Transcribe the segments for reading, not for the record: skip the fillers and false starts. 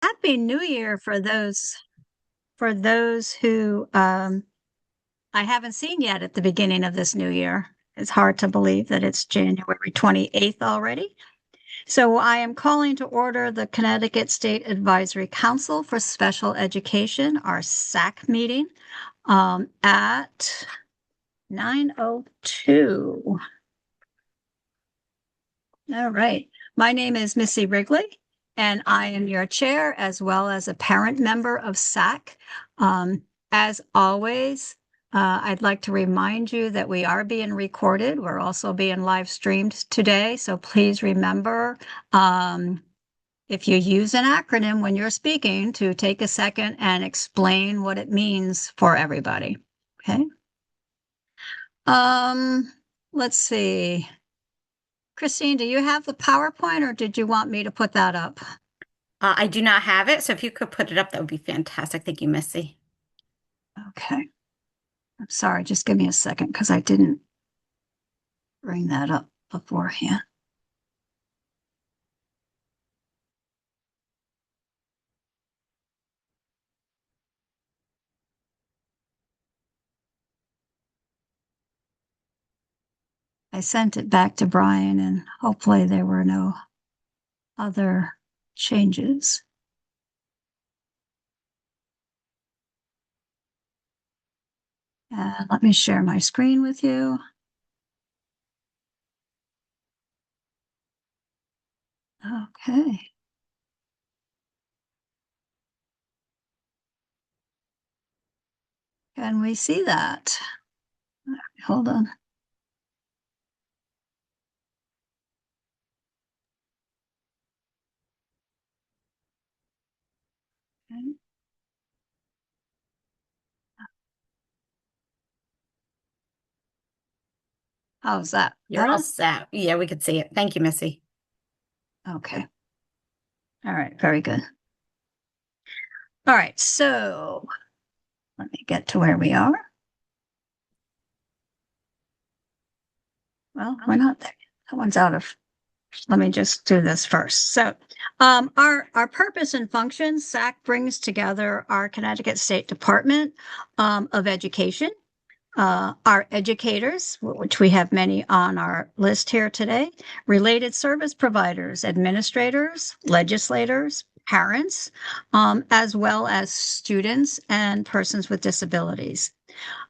Happy New Year for those who I haven't seen yet at the beginning of this new year. It's hard to believe that it's January 28th already. So I am calling to order the Connecticut State Advisory Council for Special Education, our SAC meeting, at 9:02. All right. My name is Missy Wrigley, and I am your chair as well as a parent member of SAC. As always, I'd like to remind you that we are being recorded. We're also being live streamed today. So please remember, if you use an acronym when you're speaking, to take a second and explain what it means for everybody. Okay. Let's see. Christine, do you have the PowerPoint or did you want me to put that up? I do not have it, so if you could put it up, that would be fantastic. Thank you, Missy. Okay. I'm sorry, just give me a second because I didn't bring that up beforehand. I sent it back to Brian and hopefully there were no other changes. Let me share my screen with you. Okay. Can we see that? Hold on. Okay. How's that? You're all Better? set. Yeah, we could see it. Thank you, Missy. Okay. All right. Very good. All right. So let me get to where we are. Well, we're not there. That one's out of. Let me just do this first. So, our purpose and function, SAC brings together our Connecticut State Department of Education, our educators, which we have many on our list here today, related service providers, administrators, legislators, parents, as well as students and persons with disabilities.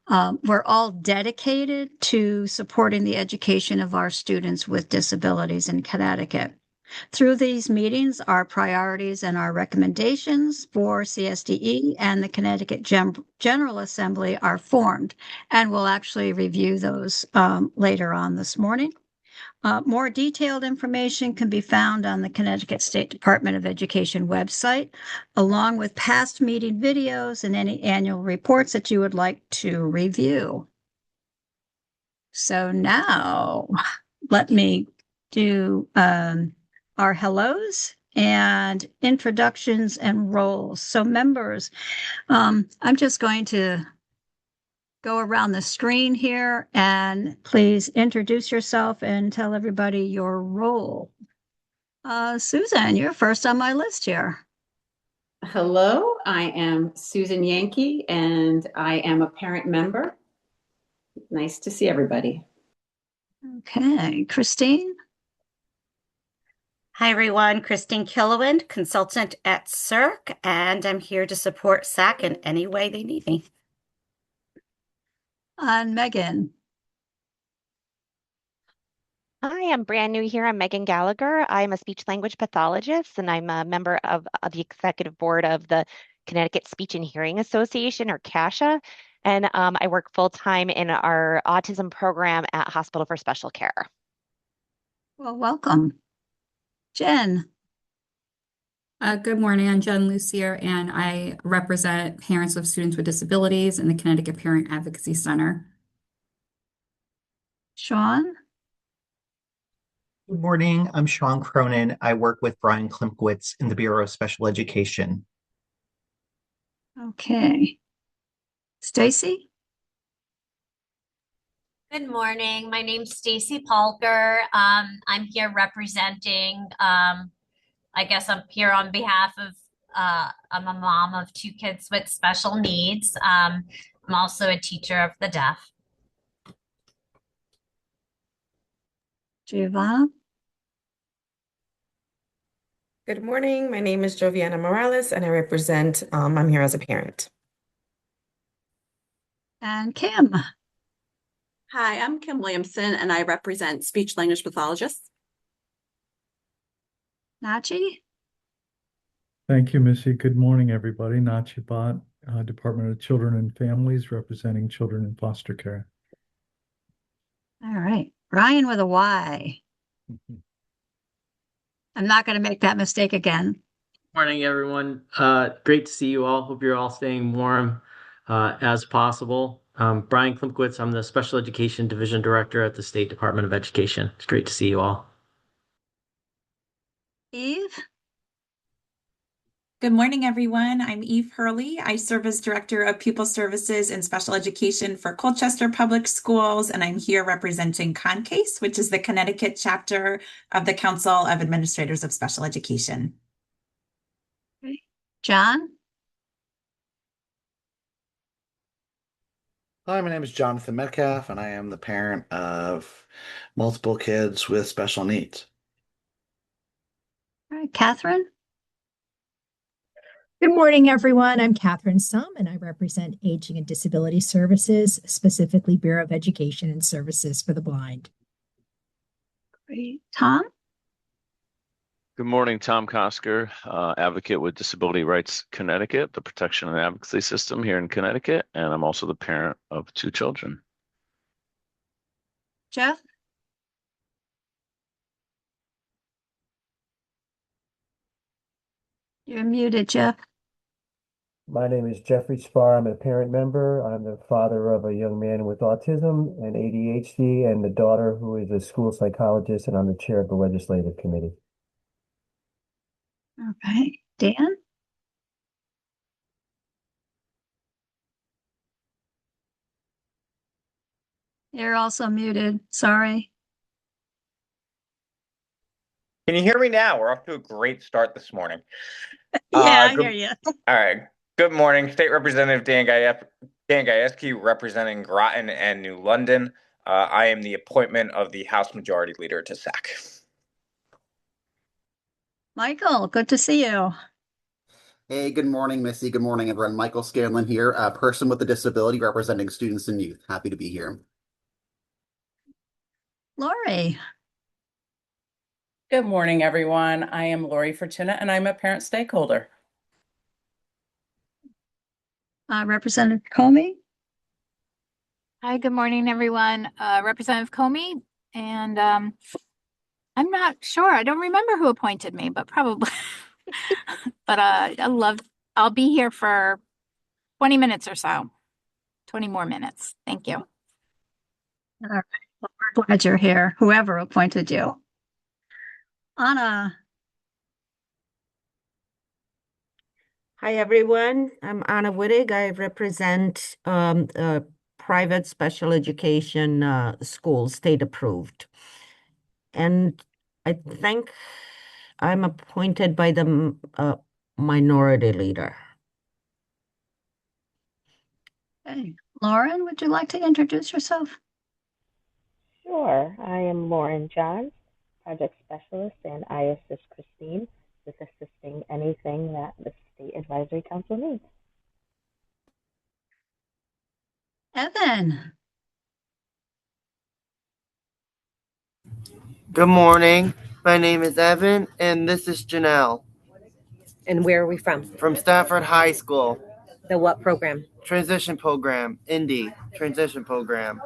We're all dedicated to supporting the education of our students with disabilities in Connecticut. Through these meetings, our priorities and our recommendations for CSDE and the Connecticut General Assembly are formed, and we'll actually review those later on this morning. More detailed information can be found on the Connecticut State Department of Education website, along with past meeting videos and any annual reports that you would like to review. So now let me do our hellos and introductions and roles. So members, I'm just going to go around the screen here and please introduce yourself and tell everybody your role. Susan, you're first on my list here. Hello, I am Susan Yankee and I am a parent member. Nice to see everybody. Okay, Christine. Hi, everyone. Christine Killowen, consultant at CERC, and I'm here to support SAC in any way they need me. And Megan. Hi, I'm brand new here. I'm Megan Gallagher. I'm a speech language pathologist and I'm a member of the executive board of the Connecticut Speech and Hearing Association, or CASHA. And I work full time in our autism program at Hospital for Special Care. Well, welcome. Jen. Good morning, I'm Jen Lucier, and I represent parents of students with disabilities in the Connecticut Parent Advocacy Center. Sean. Good morning, I'm Sean Cronin. I work with Brian Klimkowitz in the Bureau of Special Education. Okay. Stacy. Good morning. My name's Stacy Palker. I'm here representing, I guess I'm here on behalf of I'm a mom of 2 kids with special needs. I'm also a teacher of the deaf. Giovanna? Good morning. My name is Joviana Morales, and I represent, I'm here as a parent. And Kim? Hi, I'm Kim Williamson, and I represent speech language pathologists. Nachi? Thank you, Missy. Good morning, everybody. Nachi Bhatt, Department of Children and Families, representing children in foster care. All right. Ryan with a Y. I'm not going to make that mistake again. Morning, everyone. Great to see you all. Hope you're all staying warm as possible. Brian Klimkowitz, I'm the Special Education Division Director at the State Department of Education. It's great to see you all. Eve? Good morning, everyone. I'm Eve Hurley. I serve as Director of Pupil Services and Special Education for Colchester Public Schools, and I'm here representing CONCASE, which is the Connecticut chapter of the Council of Administrators of Special Education. Okay. John? Hi, my name is Jonathan Metcalf, and I am the parent of multiple kids with special needs. All right. Catherine? Good morning, everyone. I'm Catherine Sum, and I represent Aging and Disability Services, specifically Bureau of Education and Services for the Blind. Great. Tom? Good morning, Tom Kosker, advocate with Disability Rights Connecticut, the protection and advocacy system here in Connecticut, and I'm also the parent of 2 children. Jeff? You're muted, Jeff. My name is Jeffrey Spar. I'm a parent member. I'm the father of a young man with autism and ADHD and the daughter who is a school psychologist, and I'm the chair of the legislative committee. Okay. Dan? You're also muted. Sorry. Can you hear me now? We're off to a great start this morning. Yeah, I hear you. All right. Good morning. State Representative Dan Gajewski, representing Groton and New London. I am the appointment of the House Majority Leader to SAC. Michael, good to see you. Hey, good morning, Missy. Good morning, everyone. Michael Scanlon here, a person with a disability representing students and youth. Happy to be here. Lori. Good morning, everyone. I am Lori Fortuna, and I'm a parent stakeholder. Representative Comey. Hi, good morning, everyone. Representative Comey, and I'm not sure. I don't remember who appointed me, but probably. But I'll be here for 20 minutes or so. 20 more minutes. Thank you. All right. Well, we're glad you're here, whoever appointed you. Anna. Hi, everyone. I'm Anna Wittig. I represent a private special education school, state approved. And I think I'm appointed by the minority leader. Okay. Lauren, would you like to introduce yourself? Sure. I am Lauren Johns, project specialist, and I assist Christine with assisting anything that the State Advisory Council needs. Evan. Good morning. My name is Evan, and this is Janelle. And where are we from? From Stafford High School. The what program? Transition program, Indy transition program.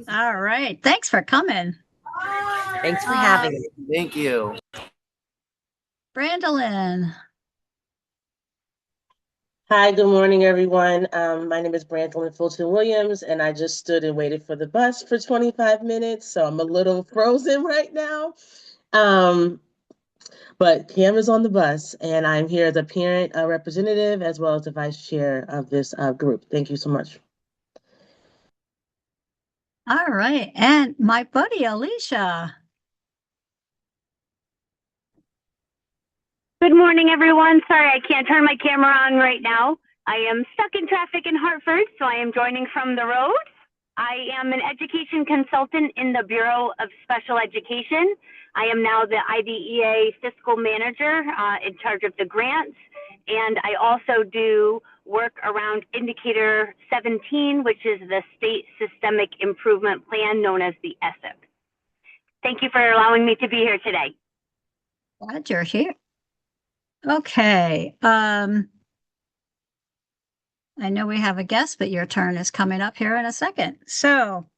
All right. Thanks for coming. Thanks for having me. Thank you. Brandolyn. Hi, good morning, everyone. My name is Brandolyn Fulton Williams, and I just stood and waited for the bus for 25 minutes, so I'm a little frozen right now. But Cam is on the bus, and I'm here as a parent representative as well as the vice chair of this group. Thank you so much. All right. And my buddy, Alicia. Good morning, everyone. Sorry, I can't turn my camera on right now. I am stuck in traffic in Hartford, so I am joining from the road. I am an education consultant in the Bureau of Special Education. I am now the IDEA fiscal manager in charge of the grants, and I also do work around Indicator 17, which is the State Systemic Improvement Plan known as the ESIP. Thank you for allowing me to be here today. Glad you're here. Okay. I know we have a guest, but your turn is coming up here in a second. So,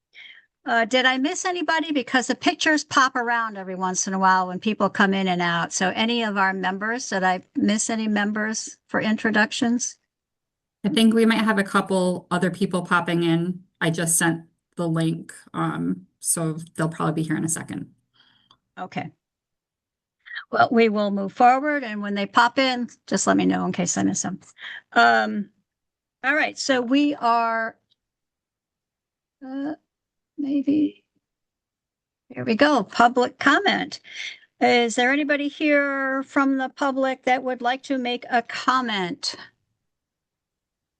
did I miss anybody? Because the pictures pop around every once in a while when people come in and out. So any of our members, did I miss any members for introductions? I think we might have a couple other people popping in. I just sent the link, so they'll probably be here in a second. Okay. Well, we will move forward, and when they pop in, just let me know in case I miss them. All right, so we are maybe here we go. Public comment. Is there anybody here from the public that would like to make a comment?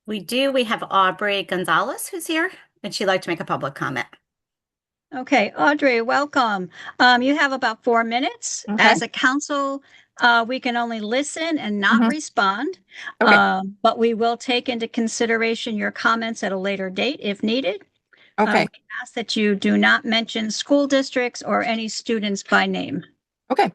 We do. We have Aubrey Gonzalez who's here, and she'd like to make a public comment. Okay, Audrey, welcome. You have about 4 minutes. Okay. As a council, we can only listen and not respond. Okay. But we will take into consideration your comments at a later date if needed. Okay. We ask that you do not mention school districts or any students by name. Okay.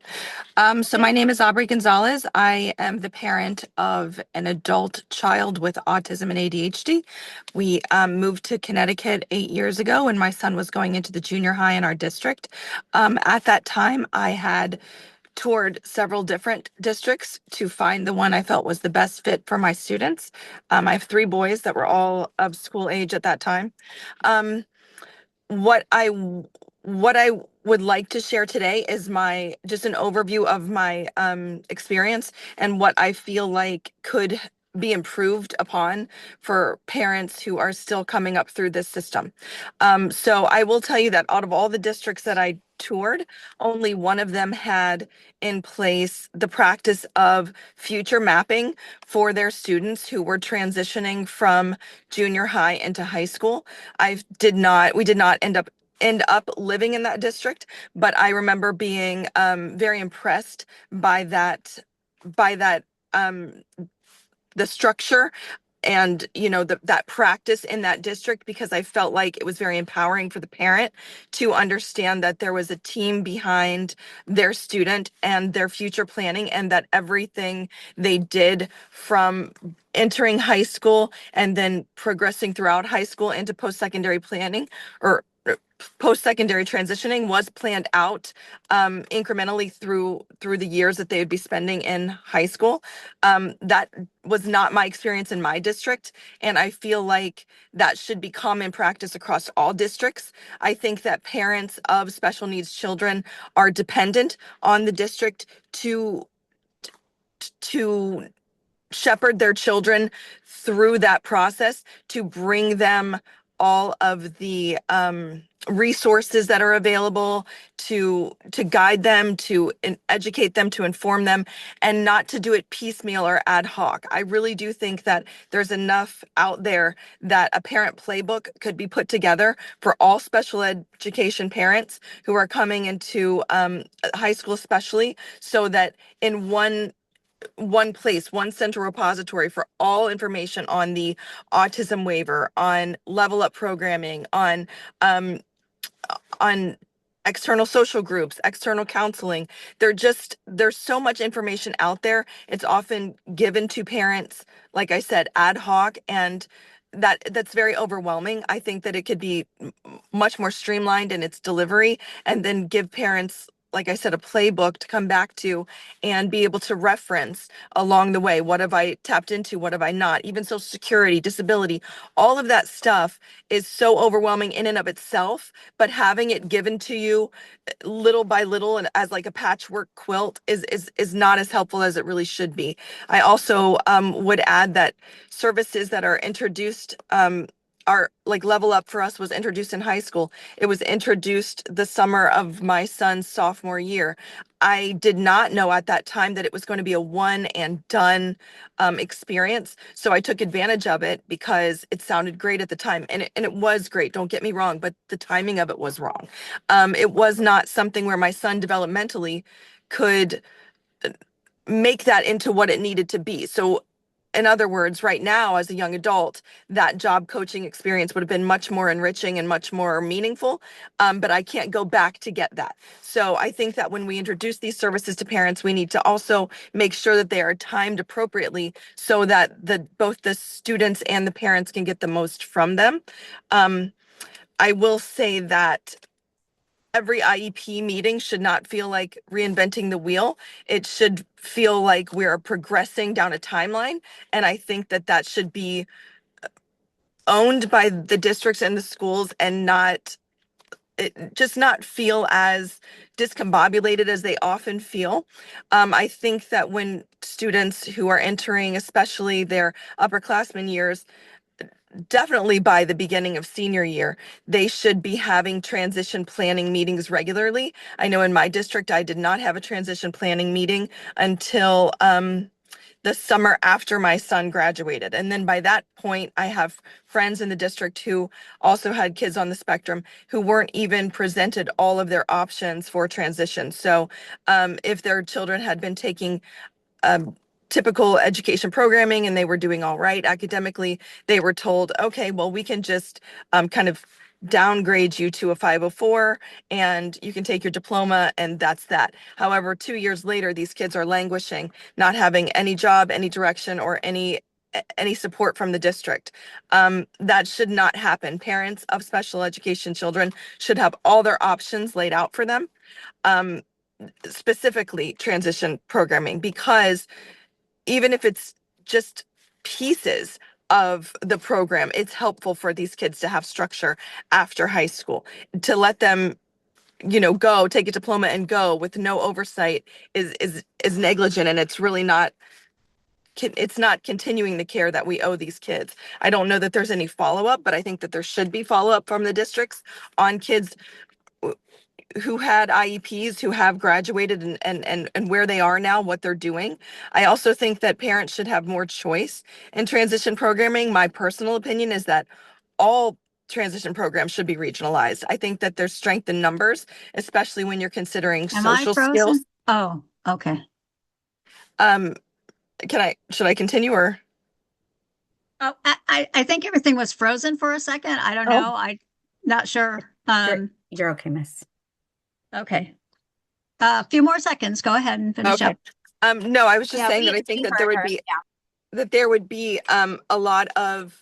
So my name is Aubrey Gonzalez. I am the parent of an adult child with autism and ADHD. We moved to Connecticut 8 years ago when my son was going into the junior high in our district. At that time, I had toured several different districts to find the one I felt was the best fit for my students. I have 3 boys that were all of school age at that time. What I would like to share today is just an overview of my experience and what I feel like could be improved upon for parents who are still coming up through this system. So I will tell you that out of all the districts that I toured, only one of them had in place the practice of future mapping for their students who were transitioning from junior high into high school. We did not end up living in that district, but I remember being very impressed by that the structure and that practice in that district, because I felt like it was very empowering for the parent to understand that there was a team behind their student and their future planning, and that everything they did from entering high school and then progressing throughout high school into post-secondary planning or post-secondary transitioning was planned out incrementally through the years that they would be spending in high school. That was not my experience in my district, and I feel like that should be common practice across all districts. I think that parents of special needs children are dependent on the district to shepherd their children through that process, to bring them all of the resources that are available, to guide them, to educate them, to inform them, and not to do it piecemeal or ad hoc. I really do think that there's enough out there that a parent playbook could be put together for all special education parents who are coming into high school especially, so that in one place, one central repository for all information on the autism waiver, on level up programming, on external social groups, external counseling. There's so much information out there. It's often given to parents, like I said, ad hoc, and that's very overwhelming. I think that it could be much more streamlined in its delivery, and then give parents, like I said, a playbook to come back to and be able to reference along the way. What have I tapped into? What have I not? Even Social Security, disability, all of that stuff is so overwhelming in and of itself, but having it given to you little by little and as like a patchwork quilt is not as helpful as it really should be. I also would add that services that are introduced are like Level Up for us was introduced in high school. It was introduced the summer of my son's sophomore year. I did not know at that time that it was going to be a one and done experience. So I took advantage of it because it sounded great at the time. And it was great, don't get me wrong, but the timing of it was wrong. It was not something where my son developmentally could make that into what it needed to be. So in other words, right now, as a young adult, that job coaching experience would have been much more enriching and much more meaningful. But I can't go back to get that. So I think that when we introduce these services to parents, we need to also make sure that they are timed appropriately so that both the students and the parents can get the most from them. I will say that every IEP meeting should not feel like reinventing the wheel. It should feel like we're progressing down a timeline. And I think that that should be owned by the districts and the schools and just not feel as discombobulated as they often feel. I think that when students who are entering, especially their upperclassmen years, definitely by the beginning of senior year, they should be having transition planning meetings regularly. I know in my district, I did not have a transition planning meeting until the summer after my son graduated. And then by that point, I have friends in the district who also had kids on the spectrum who weren't even presented all of their options for transition. So if their children had been taking typical education programming and they were doing all right academically, they were told, okay, well, we can just kind of downgrade you to a 504 and you can take your diploma and that's that. However, 2 years later, these kids are languishing, not having any job, any direction, or any support from the district. That should not happen. Parents of special education children should have all their options laid out for them, specifically transition programming, because even if it's just pieces of the program, it's helpful for these kids to have structure after high school. To let them, go take a diploma and go with no oversight is negligent, and it's really not. It's not continuing the care that we owe these kids. I don't know that there's any follow-up, but I think that there should be follow-up from the districts on kids who had IEPs, who have graduated and where they are now, what they're doing. I also think that parents should have more choice in transition programming. My personal opinion is that all transition programs should be regionalized. I think that there's strength in numbers, especially when you're considering Am I social frozen? skills. Oh, okay. Should I continue or? Oh, I think everything was frozen for a second. I don't know. I'm not sure. You're okay, miss. Okay. A few more seconds. Go ahead and finish up. No, I was just saying that I we think that there heard would her. be Yeah. that there would be a lot of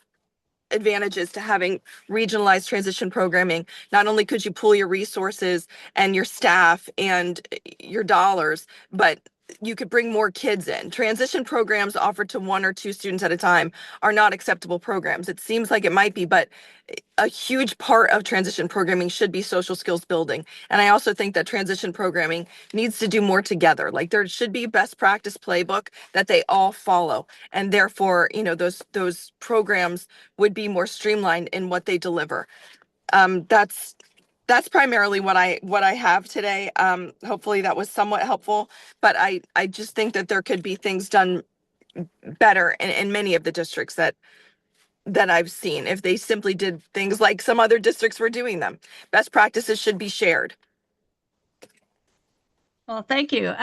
advantages to having regionalized transition programming. Not only could you pool your resources and your staff and your dollars, but you could bring more kids in. Transition programs offered to 1 or 2 students at a time are not acceptable programs. It seems like it might be, but a huge part of transition programming should be social skills building. And I also think that transition programming needs to do more together. Like there should be best practice playbook that they all follow. And therefore, those programs would be more streamlined in what they deliver. That's primarily what I have today. Hopefully that was somewhat helpful, but I just think that there could be things done better in many of the districts that I've seen if they simply did things like some other districts were doing them. Best practices should be shared. Well, thank you.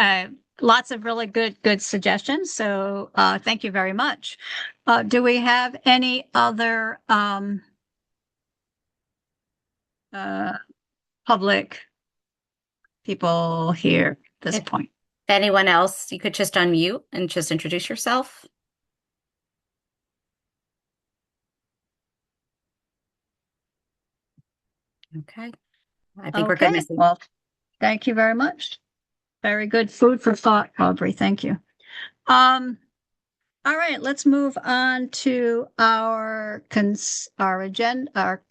Lots of really good suggestions. So thank you very much. Do we have any other public people here at this point? Anyone else, you could just unmute and just introduce yourself. Okay. I think we're good, Missy. Well, thank you very much. Very good food for thought, Aubrey. Thank you. All right, let's move on to our agenda, our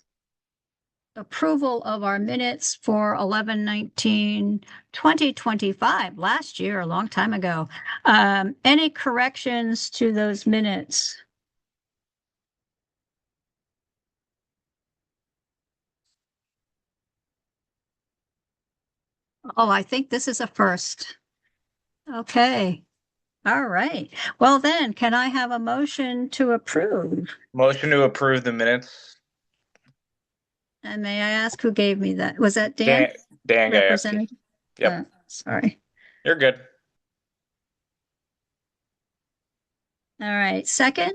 approval of our minutes for 11/19/2025, last year, a long time ago. Any corrections to those minutes? Oh, I think this is a first. Okay. All right. Well then, can I have a motion to approve? Motion to approve the minutes. And may I ask who gave me that? Was that Dan? Dan Gajewski. Representative? Yep. Sorry. You're good. All right. Second?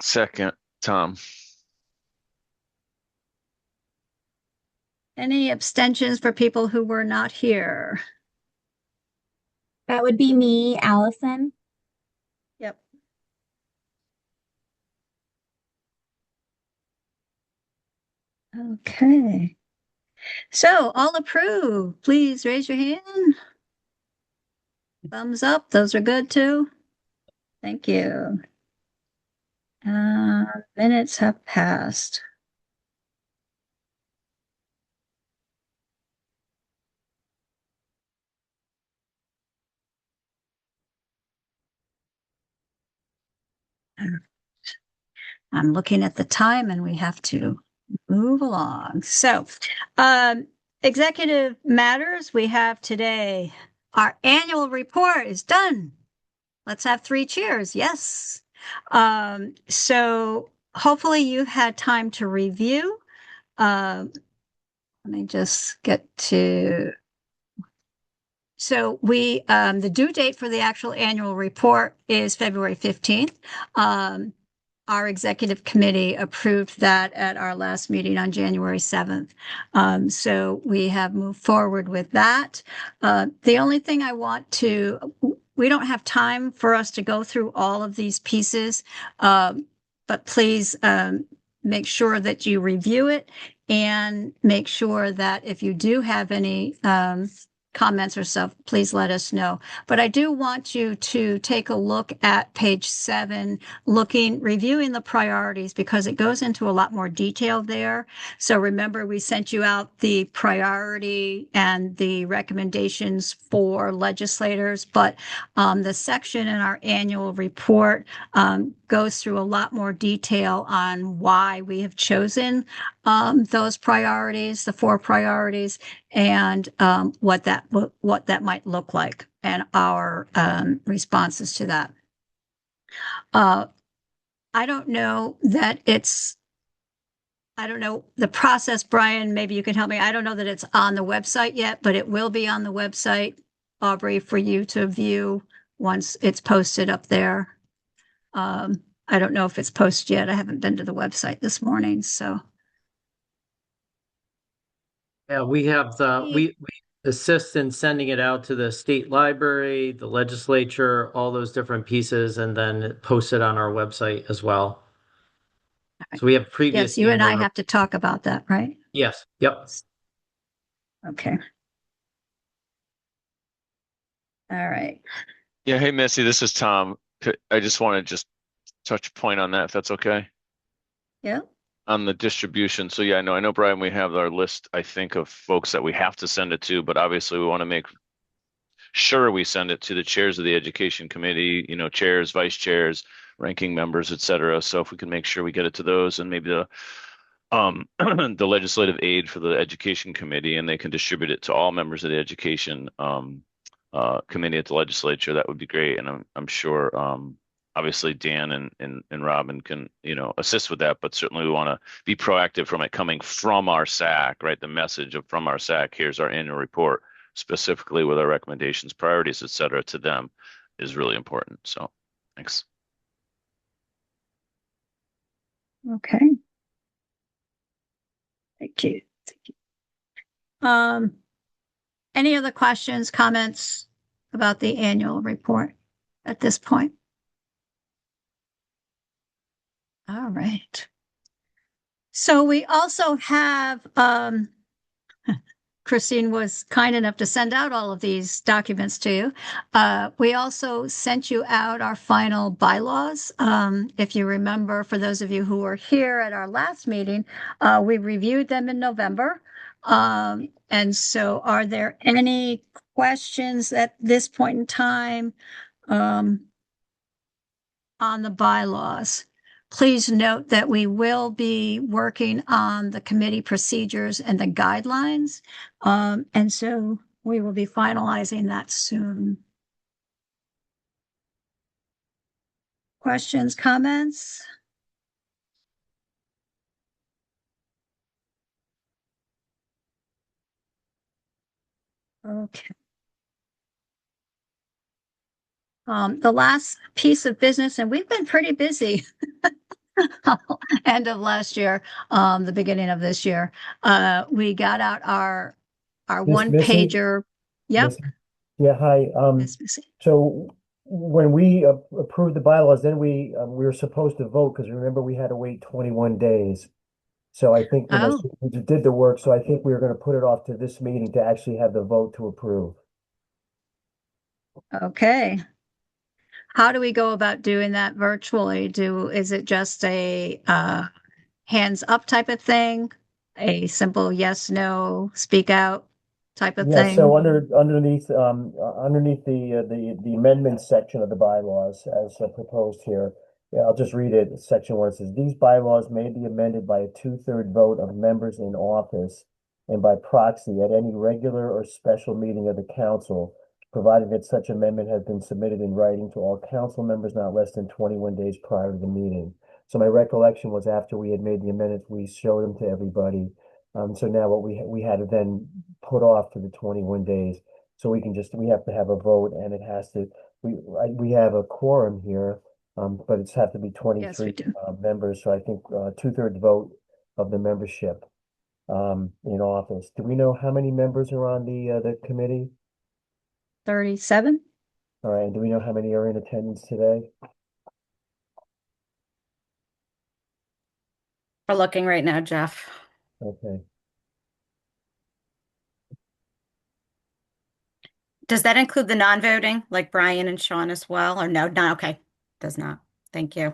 Second, Tom. Any abstentions for people who were not here? That would be me, Allison. Yep. Okay. So all approved, please raise your hand. Thumbs up. Those are good too. Thank you. Minutes have passed. I'm looking at the time and we have to move along. So, executive matters we have today. Our annual report is done. Let's have 3 cheers. Yes. So hopefully you had time to review. Let me just get to. So we, the due date for the actual annual report is February 15th. Our executive committee approved that at our last meeting on January 7th. So we have moved forward with that. The only thing I want to, we don't have time for us to go through all of these pieces, but please make sure that you review it and make sure that if you do have any comments or stuff, please let us know. But I do want you to take a look at page 7, reviewing the priorities, because it goes into a lot more detail there. So remember, we sent you out the priority and the recommendations for legislators, but the section in our annual report goes through a lot more detail on why we have chosen those priorities, the 4 priorities, and what that might look like, and our responses to that. I don't know the process, Brian, maybe you can help me. I don't know that it's on the website yet, but it will be on the website, Aubrey, for you to view once it's posted up there. I don't know if it's posted yet. I haven't been to the website this morning, so. Yeah, we have we assist in sending it out to the state library, the legislature, all those different pieces, and then post it on our website as well. So we have previous. Yes, you and I have to talk about that, right? Yes. Yep. Okay. All right. Yeah. Hey, Missy, this is Tom. I just want to just touch a point on that, if that's okay. Yeah. On the distribution. So yeah, I know, Brian, we have our list, I think, of folks that we have to send it to, but obviously we want to make sure we send it to the chairs of the education committee, chairs, vice chairs, ranking members, et cetera. So if we can make sure we get it to those, and maybe the the legislative aid for the education committee, and they can distribute it to all members of the education committee at the legislature, that would be great. And I'm sure obviously Dan and Robin can, assist with that, but certainly we want to be proactive from it coming from our SAC, right? The message from our SAC, here's our annual report, specifically with our recommendations, priorities, et cetera, to them is really important. So thanks. Okay. Thank you. Any other questions, comments about the annual report at this point? All right. So we also have, Christine was kind enough to send out all of these documents to you. We also sent you out our final bylaws. If you remember, for those of you who were here at our last meeting, we reviewed them in November. And so are there any questions at this point in time on the bylaws? please note that we will be working on the committee procedures and the guidelines. And so we will be finalizing that soon. Questions, comments? Okay. The last piece of business, and we've been pretty busy. End of last year, the beginning of this year, we got out our Miss one Missy? pager. Yep. Missy? Yeah, hi. Miss Missy. So when we approved the bylaws, then we were supposed to vote because remember we had to wait 21 days. So I think, you know, Oh. we did the work. So I think we were going to put it off to this meeting to actually have the vote to approve. Okay. How do we go about doing that virtually? Is it just a hands up type of thing? A simple yes, no, speak out type of Yeah, thing? so underneath the amendments section of the bylaws as proposed here, yeah, I'll just read it. Section 1 says these bylaws may be amended by a 2/3 vote of members in office and by proxy at any regular or special meeting of the council, provided that such amendment has been submitted in writing to all council members not less than 21 days prior to the meeting. So my recollection was after we had made the amendments, we showed them to everybody. So now what we had to then put off for the 21 days. So we have to have a vote and it has to, we have a quorum here, but it's have to be Yes, we 23 do. members. So I think 2/3 vote of the membership in office. Do we know how many members are on the committee? 37? All right, and do we know how many are in attendance today? We're looking right now, Jeff. Okay. Does that include the non-voting, like Brian and Sean as well, or no? No, okay, does not. Thank you.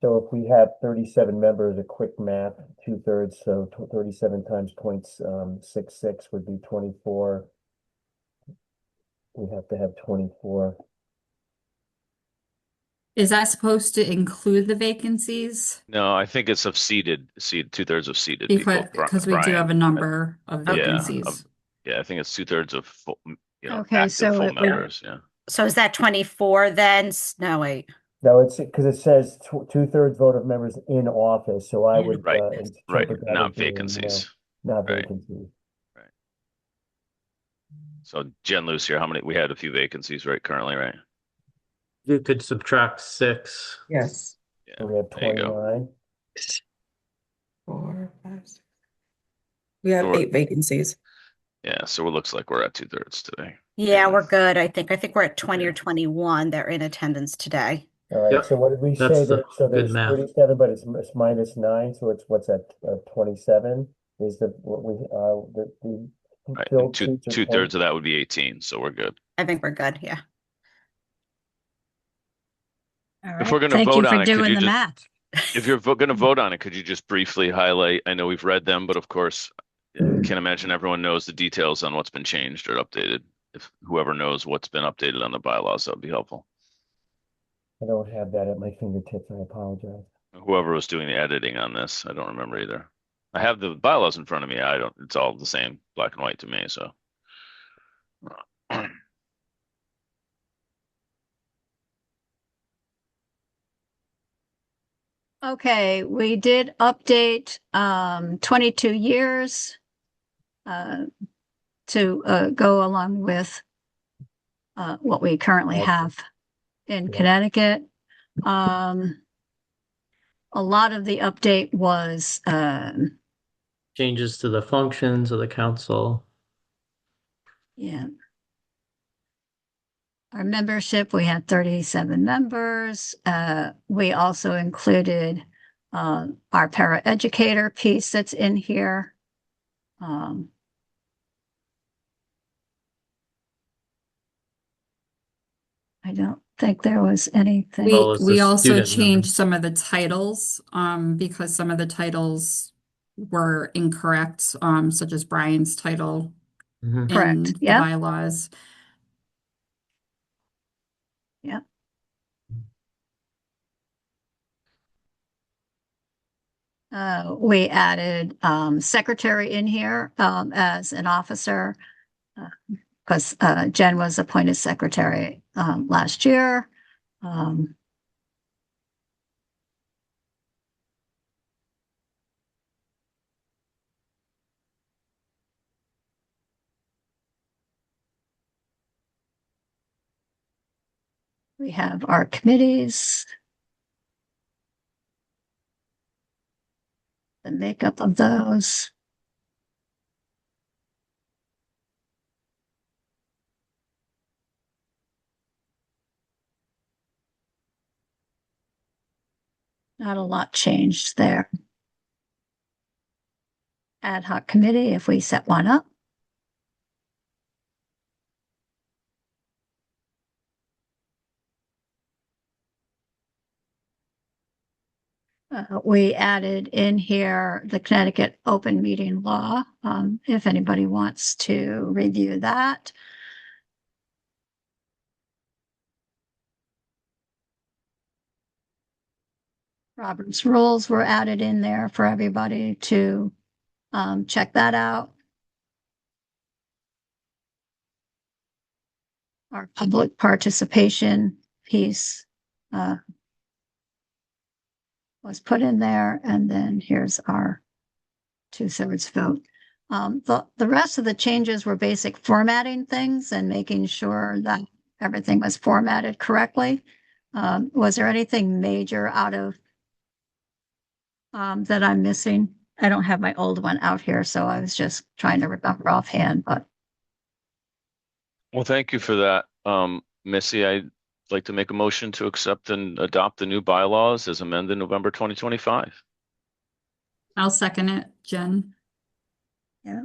So if we have 37 members, a quick math, 2/3, so 37 times 0.66 would be 24. We have to have 24. Is that supposed to include the vacancies? No, I think it's of seated 2/3 of seated people. Because we do Brian. have a number of Yeah, vacancies. yeah, I think it's 2/3 of full, Okay, active so full it would- members. Yeah. So is that 24 then? No, wait. No, it's because it says 2/3 vote of members in office, so I would Right, right, interpret that not as being, vacancies. not Right. vacancies. So Jen Luce here, we had a few vacancies, right, currently, right? You could subtract 6. Yes. So we have There you go. 29. 4, 5, 6. We have So we're- 8 vacancies. Yeah, so it looks like we're at 2/3 today. Yeah, we're good. I think we're at 20 or 21. They're in attendance today. All right, Yep. so what did we That's say the there? So good there's math. 37, but it's minus 9, so it's what's that, 27 is what we, the Right, filled and seats are 2/3 of that would be 18, so we're good. I think we're good. Yeah. All If right. we're gonna Thank you vote for on it, could doing you the just- math. If you're going to vote on it, could you just briefly highlight? I know we've read them, but of course, I can't imagine everyone knows the details on what's been changed or updated. If whoever knows what's been updated on the bylaws, that would be helpful. I don't have that at my fingertips, I apologize. Whoever was doing the editing on this, I don't remember either. I have the bylaws in front of me. It's all the same, black and white to me, so. Okay, we did update 22 years to go along with what we currently have in Connecticut. A lot of the update was Changes to the functions of the council. yeah. Our membership, we had 37 members. We also included our paraeducator piece that's in here. I don't think there was anything. We also changed some of the titles because some of the titles were incorrect, such as Brian's title Mhm. Correct. in the Yep. bylaws. Yep. We added secretary in here as an officer because Jen was appointed secretary last year. We have our committees, the makeup of those. Not a lot changed there. Ad hoc committee, if we set one up. We added in here the Connecticut open meeting law, if anybody wants to review that. Robert's rules were added in there for everybody to check that out. Our public participation piece was put in there, and then here's our 2/3 vote. The rest of the changes were basic formatting things and making sure that everything was formatted correctly. Was there anything major out of that I'm missing? I don't have my old one out here, so I was just trying to remember offhand, but Well, thank you for that. Missy, I'd like to make a motion to accept and adopt the new bylaws as amended November 2025. I'll second it, Jen. yeah.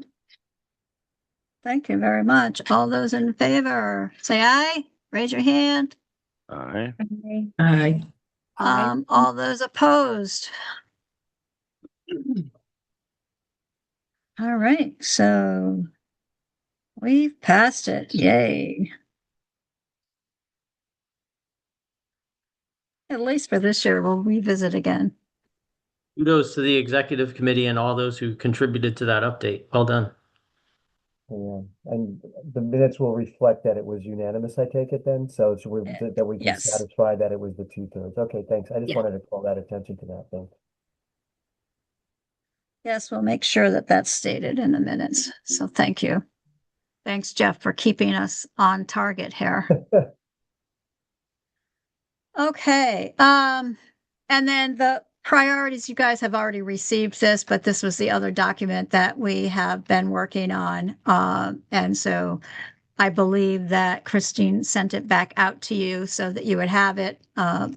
Thank you very much. All those in favor, say aye. Raise your hand. Aye. Aye. All those opposed. All right, so we've passed it. Yay. At least for this year, we'll revisit again. Kudos to the executive committee and all those who contributed to that update. Well done. Yeah, and the minutes will reflect that it was unanimous, I take it then, so that we can Yes. satisfy that it was the 2/3. Okay, thanks. I just Yeah. wanted to call that attention to that, thanks. Yes, we'll make sure that that's stated in the minutes. So thank you. Thanks, Jeff, for keeping us on target here. Okay, and then the priorities, you guys have already received this, but this was the other document that we have been working on. And so I believe that Christine sent it back out to you so that you would have it,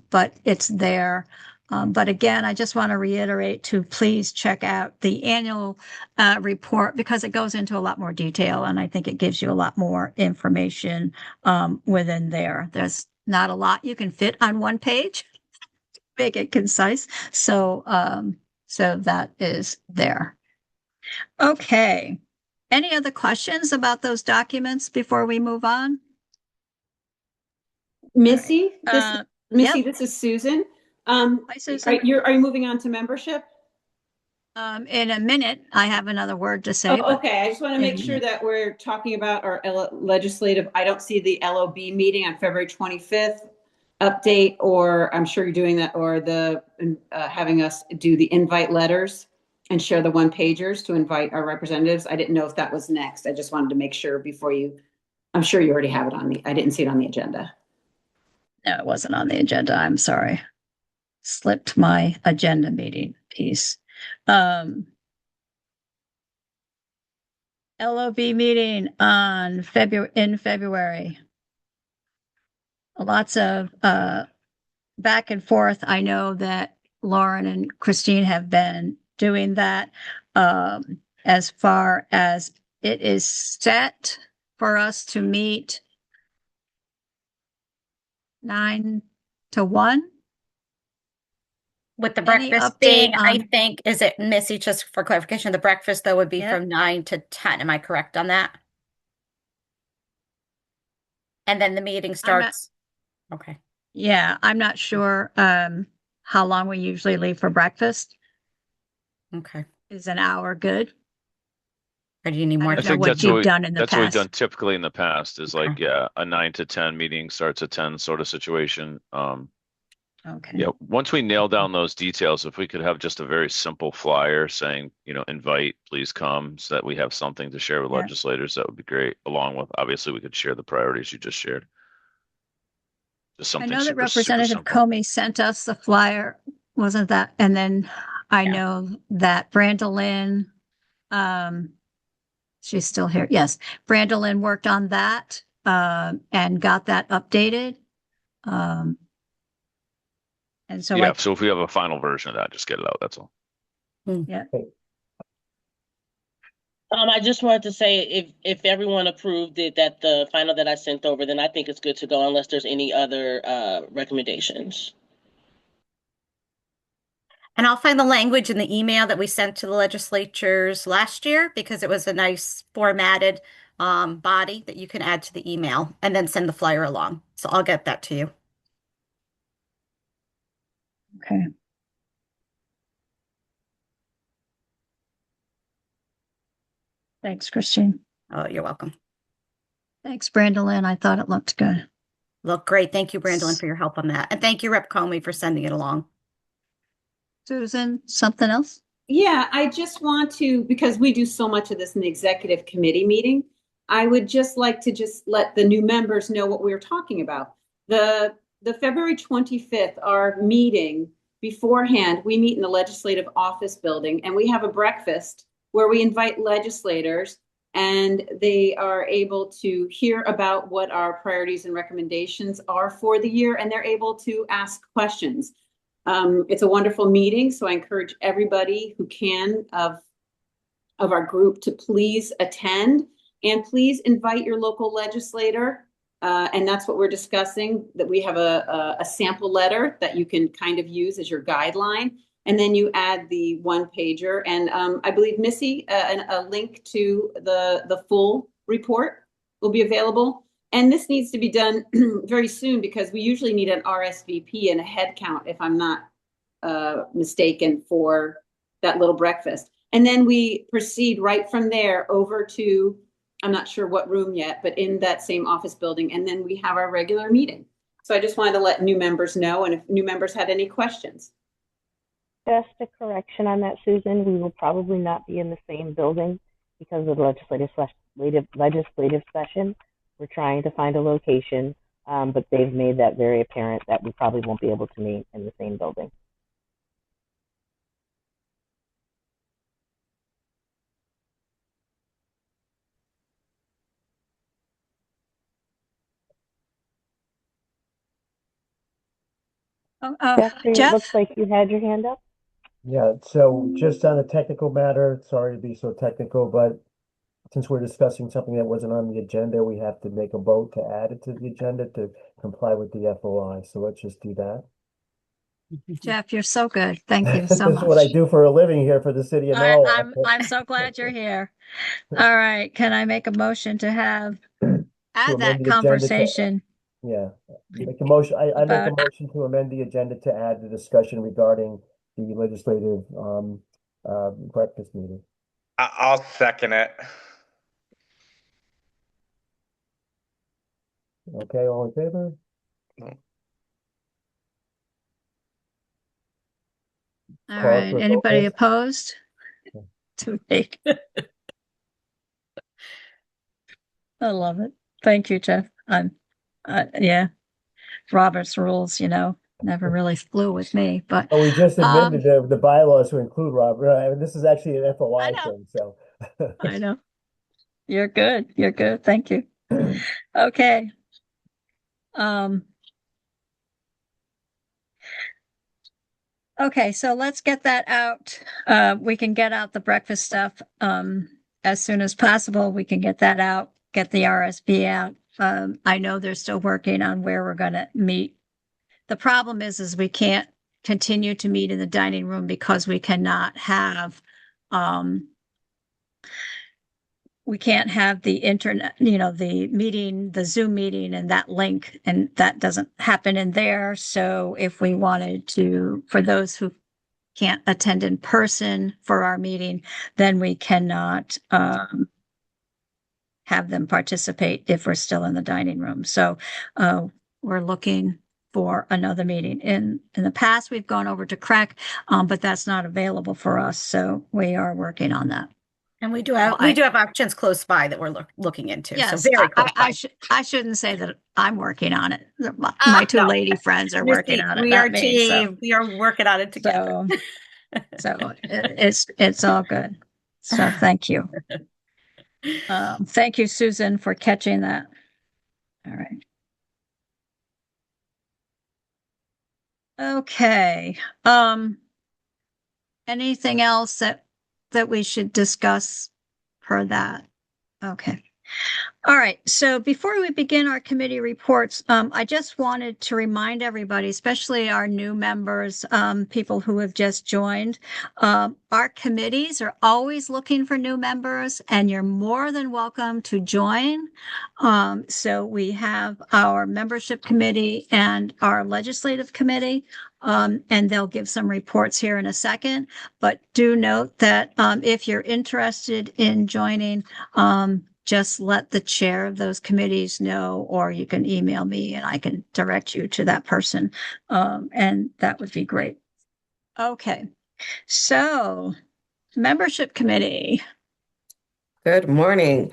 but it's there. But again, I just want to reiterate to please check out the annual report because it goes into a lot more detail and I think it gives you a lot more information within there. There's not a lot you can fit on one page, make it concise. So that is there. Okay. Any other questions about those documents before we move on? Missy, Missy, yep. this is Susan. Hi, Susan. Are you moving on to membership? In a minute, I have another word to say. Oh, okay, I just want to make sure that we're talking about our legislative. I don't see the LOB meeting on February 25th update, or I'm sure you're doing that, or the having us do the invite letters and share the one pagers to invite our representatives. I didn't know if that was next. I just wanted to make sure before you. I'm sure you already have it on I didn't see it on the agenda. No, it wasn't on the agenda. I'm sorry. Slipped my agenda meeting piece. LOB meeting on February. Lots of back and forth. I know that Lauren and Christine have been doing that. As far as it is set for us to meet 9 to 1. With the Any breakfast update being, I on- think, is it Missy, just for clarification, the breakfast though would be Yep. from 9 to 10. Am I correct on that? And then the meeting not- starts. Okay. Yeah, I'm not sure how long we usually leave for breakfast. Okay. Is an hour good? Or do you need I more don't I know think what that's you've what done in the that's what we've past. done typically in the past is like, yeah, a 9 to 10 meeting starts at 10 sort of situation. Okay. Yeah, once we nail down those details, if we could have just a very simple flyer saying, invite, please come, so that we have something to share with Yeah. legislators, that would be great. Along with, obviously, we could share the priorities you just shared. Just I something know that super Representative simple. Comey sent us the flyer, wasn't that? And then I know that Brandolyn, she's still here. Yes, Brandolyn worked on that and got that updated. And so Yeah, so if we have a final version of that, just get it out. That's all. Yeah. I just wanted to say if everyone approved it, that the final that I sent over, then I think it's good to go unless there's any other recommendations. And I'll find the language in the email that we sent to the legislatures last year because it was a nice formatted body that you can add to the email and then send the flyer along. So I'll get that to you. Okay. Thanks, Christine. Oh, you're welcome. Thanks, Brandolyn. I thought it looked good. Look great. Thank you, Brandolyn, for your help on that. And thank you, Rep. Comey, for sending it along. Susan, something else? Yeah, I just want to, because we do so much of this in the executive committee meeting, I would just like to just let the new members know what we were talking about. The February 25th, our meeting beforehand, we meet in the legislative office building and we have a breakfast where we invite legislators and they are able to hear about what our priorities and recommendations are for the year, and they're able to ask questions. It's a wonderful meeting, so I encourage everybody who can of our group to please attend and please invite your local legislator. And that's what we're discussing, that we have a sample letter that you can kind of use as your guideline. And then you add the one pager. And I believe, Missy, a link to the full report will be available. And this needs to be done very soon because we usually need an RSVP and a head count, if I'm not mistaken, for that little breakfast. And then we proceed right from there over to, I'm not sure what room yet, but in that same office building. And then we have our regular meeting. So I just wanted to let new members know, and if new members had any questions. Just a correction on that, Susan. We will probably not be in the same building because of the legislative session. We're trying to find a location, but they've made that very apparent that we probably won't be able to meet in the same building. Jeffrey, Jeff? it looks like you had your hand up. Yeah, so just on a technical matter, sorry to be so technical, but since we're discussing something that wasn't on the agenda, we have to make a vote to add it to the agenda to comply with the FOI. So let's just do that. Jeff, you're so good. Thank you so This much. is what I do for a living here for the city of Norwalk. I'm so glad you're here. All right. Can I make a motion to have To add amend that the agenda to- conversation? Yeah, make a motion. I make a About- motion to amend the agenda to add the discussion regarding the legislative breakfast meeting. I'll second it. Okay, all in favor? All Call right. for a vote, Anybody please. opposed to make? I love it. Thank you, Jeff. Yeah, Robert's rules, never really flew with me, but Oh, we just amended the bylaws to include Robert. This is actually an FOI thing, so. I know. You're good. You're good. Thank you. Okay. Okay, so let's get that out. We can get out the breakfast stuff as soon as possible. We can get that out, get the RSP out. I know they're still working on where we're going to meet. The problem is we can't continue to meet in the dining room because we cannot have we can't have the internet, the meeting, the Zoom meeting and that link, and that doesn't happen in there. So if we wanted to, for those who can't attend in person for our meeting, then we cannot have them participate if we're still in the dining room. So we're looking for another meeting. In the past, we've gone over to CREC, but that's not available for us. So we are working on that. And we do have options close by that we're looking into. Yes, So very close by. I shouldn't say that I'm working on it. My two No. lady friends are working on it. We not are me, so- team. We are working on it together. So it's all good. So thank you. Thank you, Susan, for catching that. All right. Okay. Anything else that we should discuss for that? Okay. All right. So before we begin our committee reports, I just wanted to remind everybody, especially our new members, people who have just joined, our committees are always looking for new members, and you're more than welcome to join. So we have our membership committee and our legislative committee, and they'll give some reports here in a second. But do note that if you're interested in joining, just let the chair of those committees know, or you can email me and I can direct you to that person. And that would be great. Okay. So membership committee. Good morning.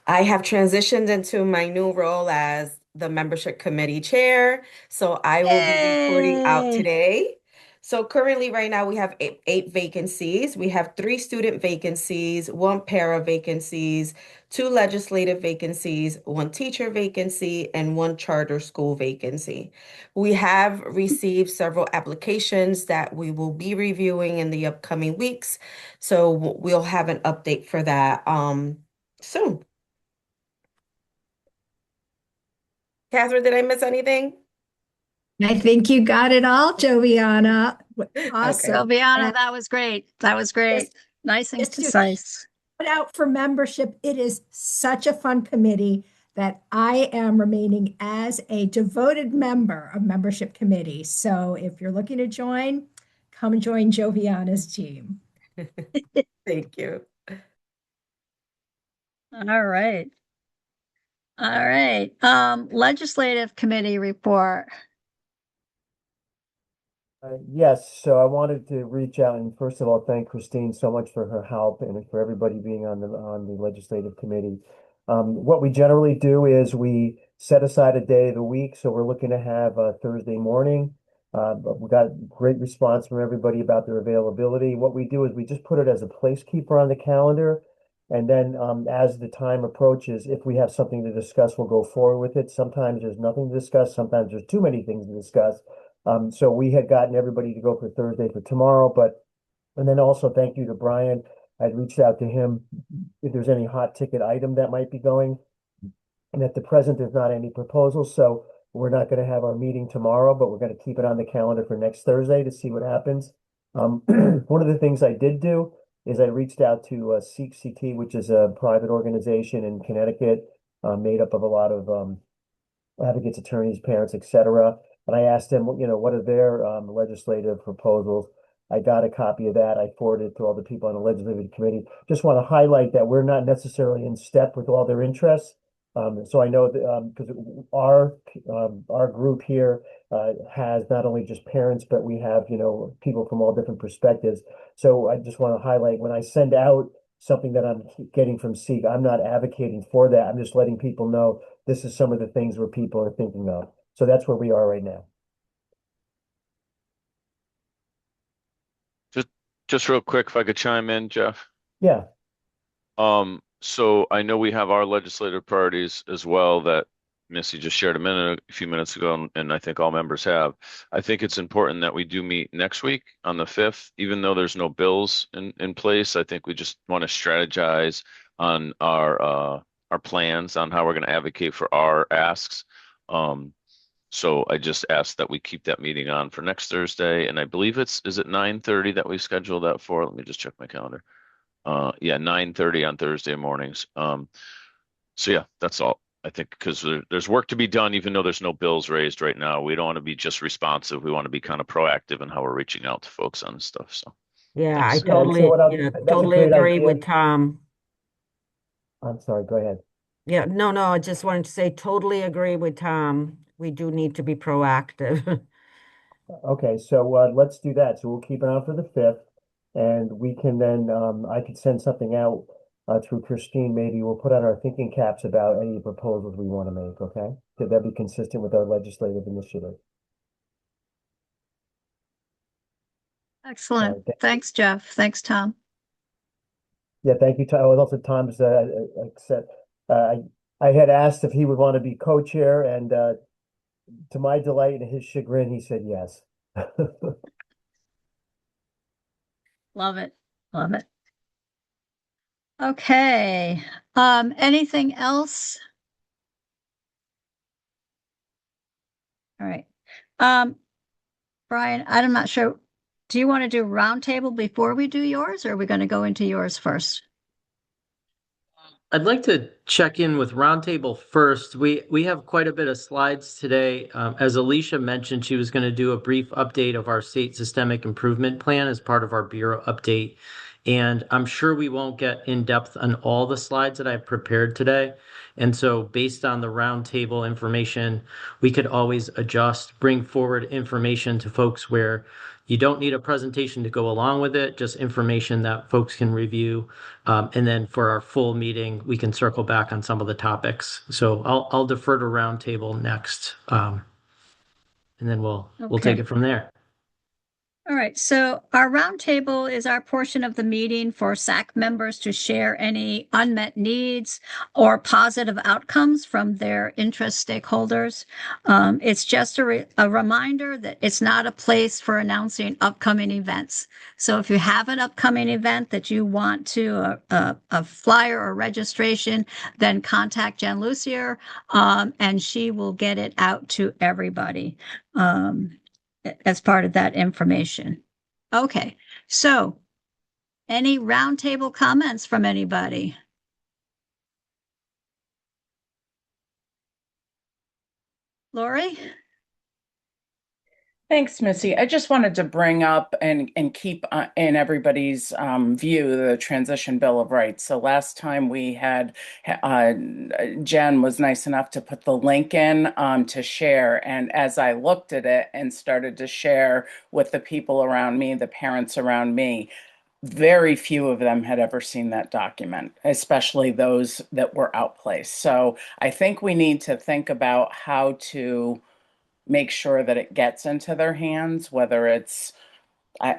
I have transitioned into my new role as the membership committee chair. So I will be reporting out today. So currently right now we have eight vacancies. We have 3 student vacancies, 1 para vacancies, 2 legislative vacancies, 1 teacher vacancy, and 1 charter school vacancy. We have received several applications that we will be reviewing in the upcoming weeks. So we'll have an update for that soon. Catherine, did I miss anything? I think you got it all, Joviana. Awesome. Joviana, that was great. That was great. Nice and concise. Put out for membership. It is such a fun committee that I am remaining as a devoted member of membership committee. So if you're looking to join, come join Joviana's team. Thank you. All right. All right. Legislative committee report. Yes, so I wanted to reach out and first of all, thank Christine so much for her help and for everybody being on the legislative committee. What we generally do is we set aside a day of the week, so we're looking to have a Thursday morning. But we got great response from everybody about their availability. What we do is we just put it as a placekeeper on the calendar, and then as the time approaches, if we have something to discuss, we'll go forward with it. Sometimes there's nothing to discuss, sometimes there's too many things to discuss. So we had gotten everybody to go for Thursday for tomorrow, and then also thank you to Brian. I'd reached out to him if there's any hot ticket item that might be going. And at the present, there's not any proposals, so we're not going to have our meeting tomorrow, but we're going to keep it on the calendar for next Thursday to see what happens. One of the things I did do is I reached out to Seek CT, which is a private organization in Connecticut, made up of a lot of advocates, attorneys, parents, etc. And I asked them, what are their legislative proposals? I got a copy of that. I forwarded it to all the people on the legislative committee. Just want to highlight that we're not necessarily in step with all their interests. So I know that because our group here has not only just parents, but we have, people from all different perspectives. So I just want to highlight when I send out something that I'm getting from Seek, I'm not advocating for that. I'm just letting people know this is some of the things where people are thinking of. So that's where we are right now. Just real quick, if I could chime in, Jeff. Yeah. So I know we have our legislative priorities as well that Missy just shared a few minutes ago, and I think all members have. I think it's important that we do meet next week on the 5th, even though there's no bills in place. I think we just want to strategize on our plans on how we're going to advocate for our asks. So I just ask that we keep that meeting on for next Thursday, and I believe is it 9:30 that we scheduled that for? Let me just check my calendar. Yeah, 9:30 on Thursday mornings. So yeah, that's all. I think because there's work to be done, even though there's no bills raised right now. We don't want to be just responsive. We want to be kind of proactive in how we're reaching out to folks on stuff. So Yeah, I thanks. Yeah, and so totally, what I'll, yeah, that's a totally great agree idea. with Tom. I'm sorry, go ahead. Yeah, no, I just wanted to say totally agree with Tom. We do need to be proactive. Okay, so let's do that. So we'll keep it on for the 5th, and we can then I could send something out through Christine. Maybe we'll put out our thinking caps about any proposals we want to make. Okay, could that be consistent with our legislative initiative? Excellent. Thanks, Jeff. Thanks, Tom. Yeah, thank you, Tom. Also, Tom's said I had asked if he would want to be co-chair, and to my delight and his chagrin, he said yes. Love it. Love it. Okay. Anything else? All right. Brian, I'm not sure. Do you want to do roundtable before we do yours, or are we going to go into yours first? I'd like to check in with Roundtable first. We have quite a bit of slides today. As Alicia mentioned, she was going to do a brief update of our state systemic improvement plan as part of our bureau update. And I'm sure we won't get in depth on all the slides that I've prepared today. And so based on the roundtable information, we could always adjust, bring forward information to folks where you don't need a presentation to go along with it, just information that folks can review. And then for our full meeting, we can circle back on some of the topics. So I'll defer to roundtable next. And then we'll take it from there. All right, so our roundtable is our portion of the meeting for SAC members to share any unmet needs or positive outcomes from their interest stakeholders. It's just a reminder that it's not a place for announcing upcoming events. So if you have an upcoming event that you want to, a flyer or registration, then contact Jen Lucier, and she will get it out to everybody. As part of that information. Okay, so any roundtable comments from anybody? Lori? Thanks, Missy. I just wanted to bring up and keep in everybody's view the Transition Bill of Rights. So last time we had Jen was nice enough to put the link in to share. And as I looked at it and started to share with the people around me, the parents around me, very few of them had ever seen that document, especially those that were outplaced. So I think we need to think about how to make sure that it gets into their hands, whether it's, I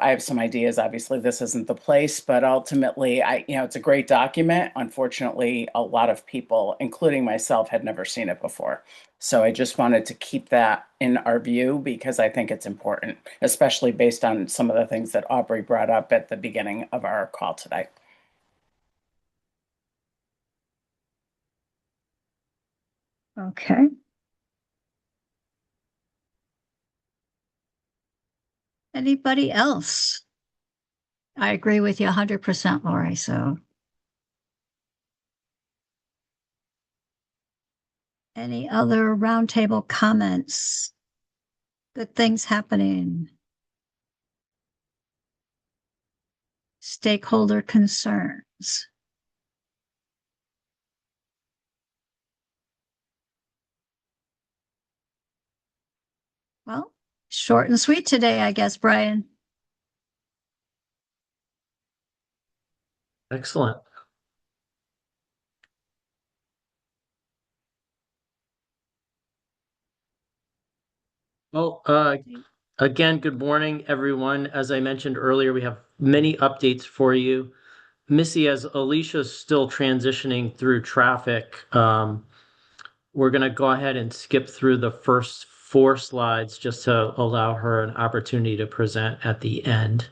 have some ideas. Obviously, this isn't the place, but ultimately, it's a great document. Unfortunately, a lot of people, including myself, had never seen it before. So I just wanted to keep that in our view because I think it's important, especially based on some of the things that Aubrey brought up at the beginning of our call today. Okay. Anybody else? I agree with you 100%, Lori, so. Any other roundtable comments? Good things happening? Stakeholder concerns? Well, short and sweet today, I guess, Brian. Excellent. Well, again, good morning, everyone. As I mentioned earlier, we have many updates for you. Missy, as Alicia's still transitioning through traffic, we're going to go ahead and skip through the first 4 slides just to allow her an opportunity to present at the end.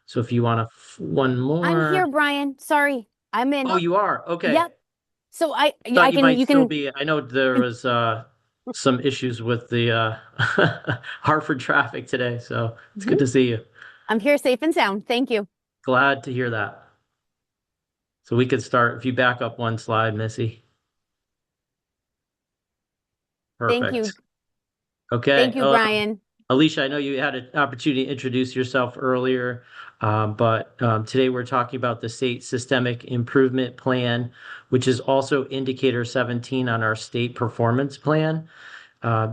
So if you want one more. I'm here, Brian. Sorry, I'm in. Oh, you are? Okay. Yep. So I Thought you might you still can be. I know there was some issues with the Hartford traffic today, so it's good to see you. I'm here safe and sound. Thank you. Glad to hear that. So we could start, if you back up one slide, Missy. Thank you. Perfect. Okay. Thank you, Brian. Alicia, I know you had an opportunity to introduce yourself earlier, but today we're talking about the State Systemic Improvement Plan, which is also Indicator 17 on our state performance plan.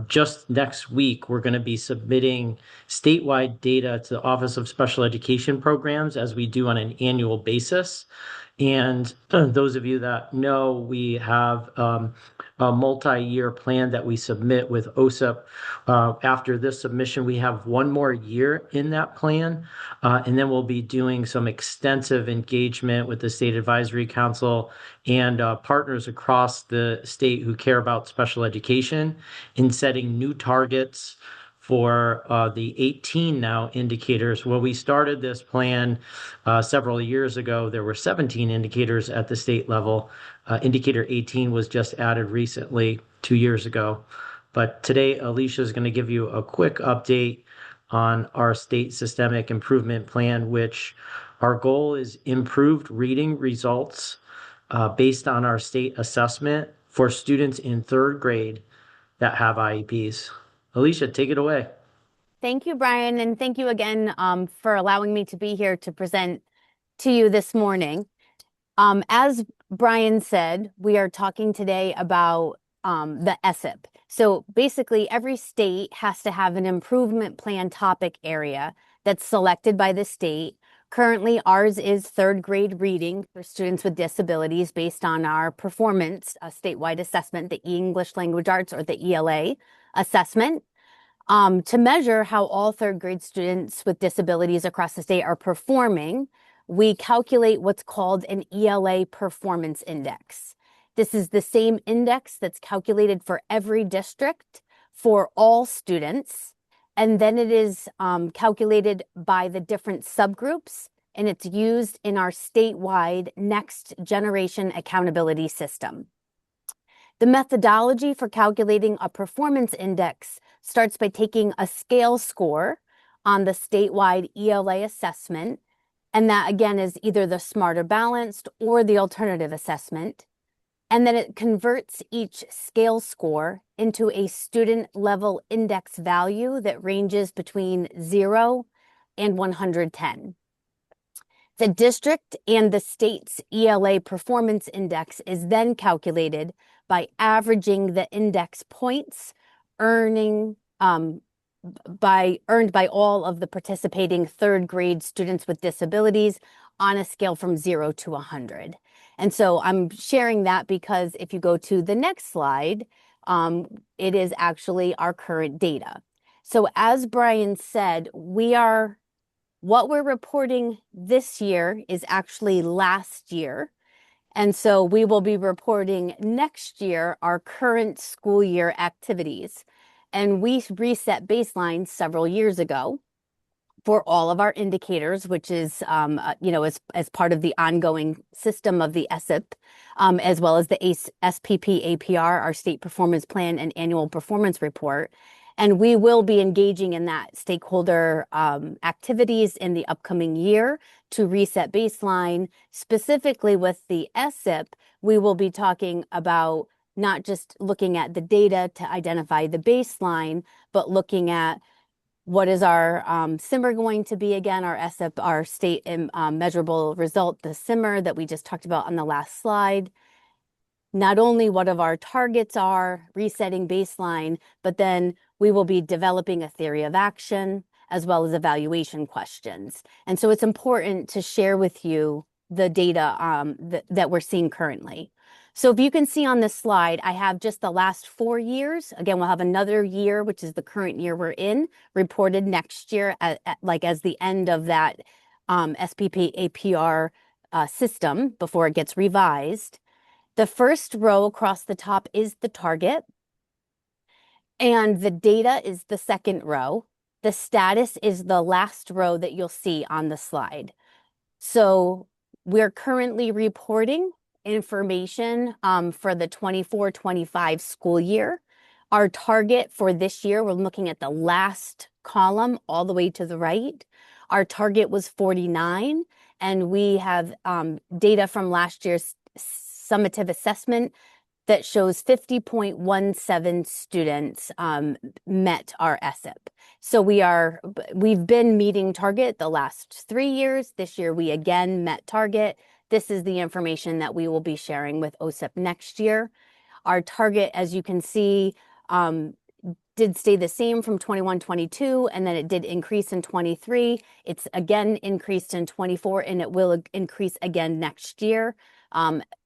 Just next week, we're going to be submitting statewide data to the Office of Special Education Programs, as we do on an annual basis. And those of you that know, we have a multi-year plan that we submit with OSIP. After this submission, we have one more year in that plan, and then we'll be doing some extensive engagement with the State Advisory Council and partners across the state who care about special education in setting new targets for the 18 now indicators. When we started this plan several years ago, there were 17 indicators at the state level. Indicator 18 was just added recently 2 years ago. But today, Alicia is going to give you a quick update on our state systemic improvement plan, which our goal is improved reading results based on our state assessment for students in 3rd grade that have IEPs. Alicia, take it away. Thank you, Brian, and thank you again for allowing me to be here to present to you this morning. As Brian said, we are talking today about the ESIP. So basically, every state has to have an improvement plan topic area that's selected by the state. Currently, ours is 3rd grade reading for students with disabilities based on our performance, a statewide assessment, the English Language Arts or the ELA assessment. To measure how all 3rd grade students with disabilities across the state are performing, we calculate what's called an ELA performance index. This is the same index that's calculated for every district for all students. And then it is calculated by the different subgroups, and it's used in our statewide next generation accountability system. The methodology for calculating a performance index starts by taking a scale score on the statewide ELA assessment, and that again is either the Smarter Balanced or the alternative assessment. And then it converts each scale score into a student level index value that ranges between 0 and 110. The district and the state's ELA performance index is then calculated by averaging the index points earned by all of the participating 3rd grade students with disabilities on a scale from 0 to 100. And so I'm sharing that because if you go to the next slide, it is actually our current data. So as Brian said, what we're reporting this year is actually last year. And so we will be reporting next year our current school year activities. And we reset baselines several years ago for all of our indicators, which is, as part of the ongoing system of the ESIP, as well as the SPP APR, our state performance plan and annual performance report. And we will be engaging in that stakeholder activities in the upcoming year to reset baseline. Specifically with the ESIP, we will be talking about not just looking at the data to identify the baseline, but looking at what is our SIMR going to be again, our ESIP, our state measurable result, the SIMR that we just talked about on the last slide. Not only what of our targets are, resetting baseline, but then we will be developing a theory of action as well as evaluation questions. And so it's important to share with you the data that we're seeing currently. So if you can see on this slide, I have just the last 4 years. Again, we'll have another year, which is the current year we're in, reported next year as the end of that SPP APR system before it gets revised. The first row across the top is the target, and the data is the second row. The status is the last row that you'll see on the slide. So we're currently reporting information for the 24-25 school year. Our target for this year, we're looking at the last column all the way to the right. Our target was 49, and we have data from last year's summative assessment that shows 50.17 students met our SIP. So we've been meeting target the last 3 years. This year we again met target. This is the information that we will be sharing with OSIP next year. Our target, as you can see, did stay the same from 21-22, and then it did increase in 23. It's again increased in 24, and it will increase again next year,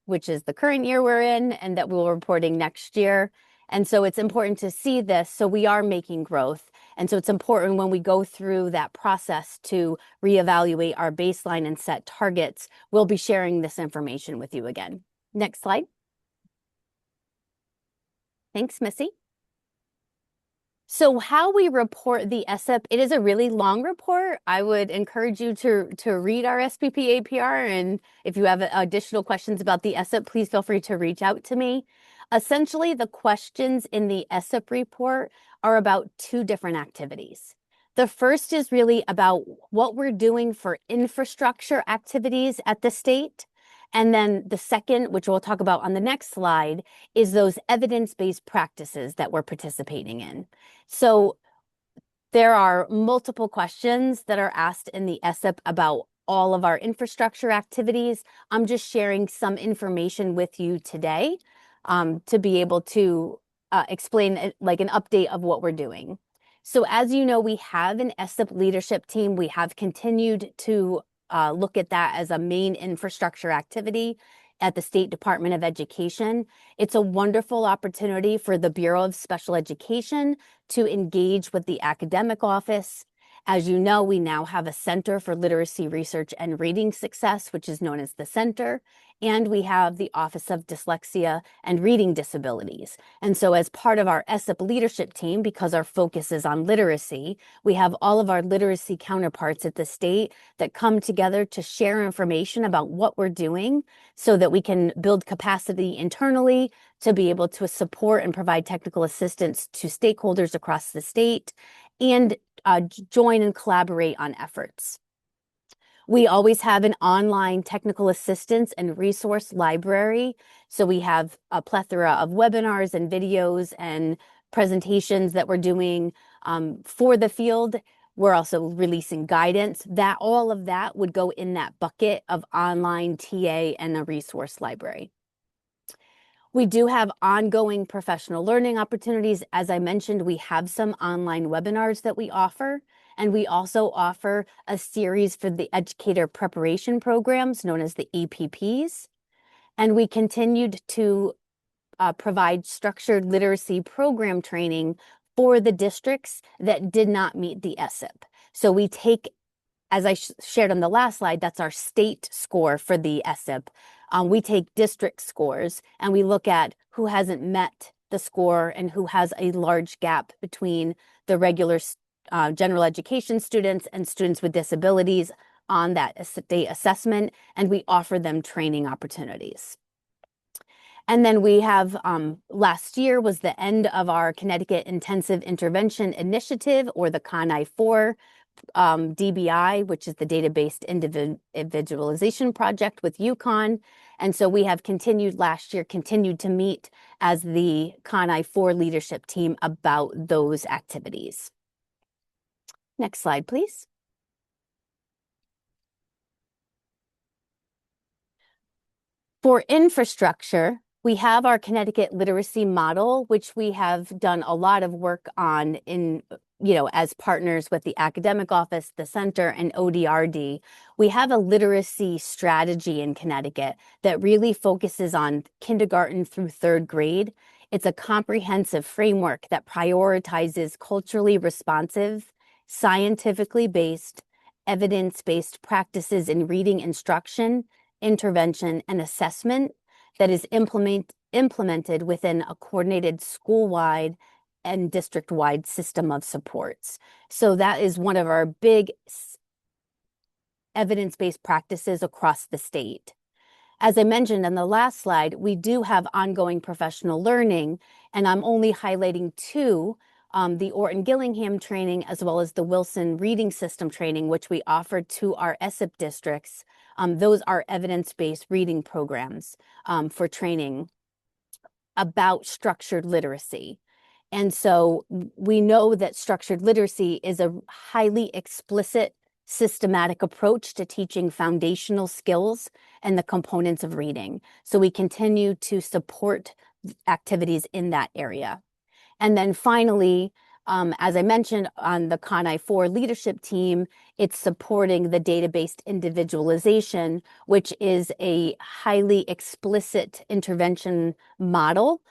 which is the current year we're in, and that we'll be reporting next year. And so it's important to see this. So we are making growth. And so it's important when we go through that process to reevaluate our baseline and set targets, we'll be sharing this information with you again. Next slide. Thanks, Missy. So how we report the SIP, it is a really long report. I would encourage you to read our SPP APR, and if you have additional questions about the SIP, please feel free to reach out to me. Essentially, the questions in the SIP report are about 2 different activities. The first is really about what we're doing for infrastructure activities at the state. And then the second, which we'll talk about on the next slide, is those evidence-based practices that we're participating in. So there are multiple questions that are asked in the SIP about all of our infrastructure activities. I'm just sharing some information with you today to be able to explain like an update of what we're doing. So as you know, we have an SIP leadership team. We have continued to look at that as a main infrastructure activity at the State Department of Education. It's a wonderful opportunity for the Bureau of Special Education to engage with the academic office. As you know, we now have a Center for Literacy Research and Reading Success, which is known as the Center, and we have the Office of Dyslexia and Reading Disabilities. And so as part of our SIP leadership team, because our focus is on literacy, we have all of our literacy counterparts at the state that come together to share information about what we're doing so that we can build capacity internally to be able to support and provide technical assistance to stakeholders across the state and join and collaborate on efforts. We always have an online technical assistance and resource library. So we have a plethora of webinars and videos and presentations that we're doing for the field. We're also releasing guidance. That all of that would go in that bucket of online TA and a resource library. We do have ongoing professional learning opportunities. As I mentioned, we have some online webinars that we offer, and we also offer a series for the educator preparation programs known as the EPPs. And we continued to provide structured literacy program training for the districts that did not meet the SIP. So we take, as I shared on the last slide, that's our state score for the SIP. We take district scores and we look at who hasn't met the score and who has a large gap between the regular general education students and students with disabilities on that state assessment, and we offer them training opportunities. And then we have, last year was the end of our Connecticut Intensive Intervention Initiative, or the CON-I-4 DBI, which is the Data-Based Individualization Project with UConn. And so we have continued to meet as the CON-I-4 leadership team about those activities. Next slide, please. For infrastructure, we have our Connecticut literacy model, which we have done a lot of work on in, as partners with the academic office, the center, and ODRD. We have a literacy strategy in Connecticut that really focuses on kindergarten through 3rd grade. It's a comprehensive framework that prioritizes culturally responsive, scientifically based, evidence-based practices in reading instruction, intervention, and assessment that is implemented within a coordinated school-wide and district-wide system of supports. So that is one of our big evidence-based practices across the state. As I mentioned on the last slide, we do have ongoing professional learning, and I'm only highlighting 2, the Orton Gillingham training as well as the Wilson Reading System training, which we offer to our SIP districts Those are evidence-based reading programs for training about structured literacy. And so we know that structured literacy is a highly explicit, systematic approach to teaching foundational skills and the components of reading. So we continue to support activities in that area. And then finally, as I mentioned on the CONI 4 leadership team, it's supporting the data-based individualization, which is a highly explicit intervention model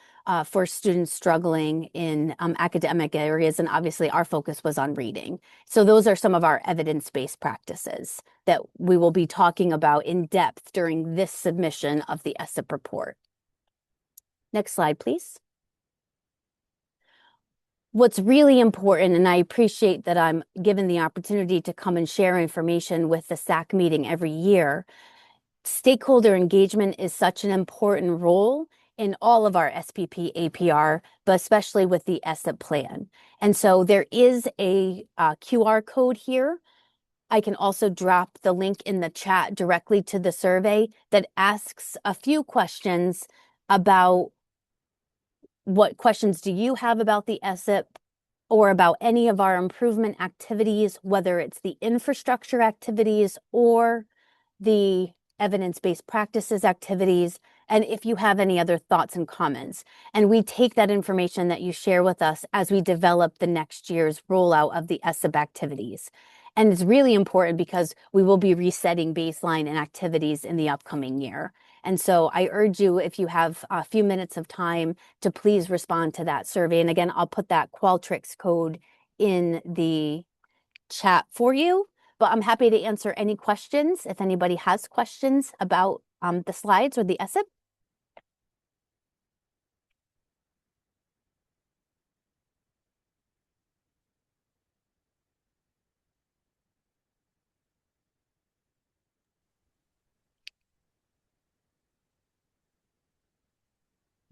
for students struggling in academic areas. And obviously our focus was on reading. So those are some of our evidence-based practices that we will be talking about in depth during this submission of the ESSIP report. Next slide, please. What's really important, and I appreciate that I'm given the opportunity to come and share information with the SAC meeting every year, stakeholder engagement is such an important role in all of our SPP APR, but especially with the ESSIP plan. And so there is a QR code here. I can also drop the link in the chat directly to the survey that asks a few questions about what questions do you have about the ESSIP or about any of our improvement activities, whether it's the infrastructure activities or the evidence-based practices activities, and if you have any other thoughts and comments. And we take that information that you share with us as we develop the next year's rollout of the ESSIP activities. And it's really important because we will be resetting baseline and activities in the upcoming year. And so I urge you, if you have a few minutes of time, to please respond to that survey. And again, I'll put that Qualtrics code in the chat for you, but I'm happy to answer any questions if anybody has questions about the slides or the ESSIP.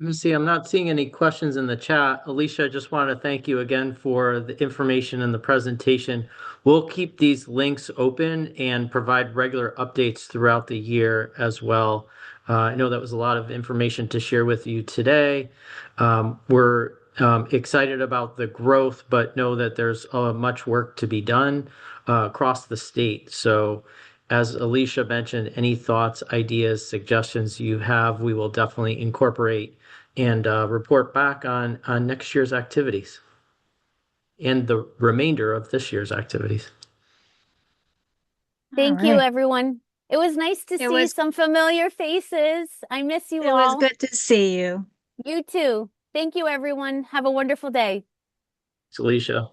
Let me see, I'm not seeing any questions in the chat. Alicia, I just want to thank you again for the information and the presentation. We'll keep these links open and provide regular updates throughout the year as well. I know that was a lot of information to share with you today. We're excited about the growth, but know that there's much work to be done across the state. So as Alicia mentioned, any thoughts, ideas, suggestions you have, we will definitely incorporate and report back on next year's activities and the remainder of this year's activities. Thank you, everyone. It was nice to see some familiar faces. I miss you all. It was good to see you. You too. Thank you, everyone. Have a wonderful day. Thanks, Alicia.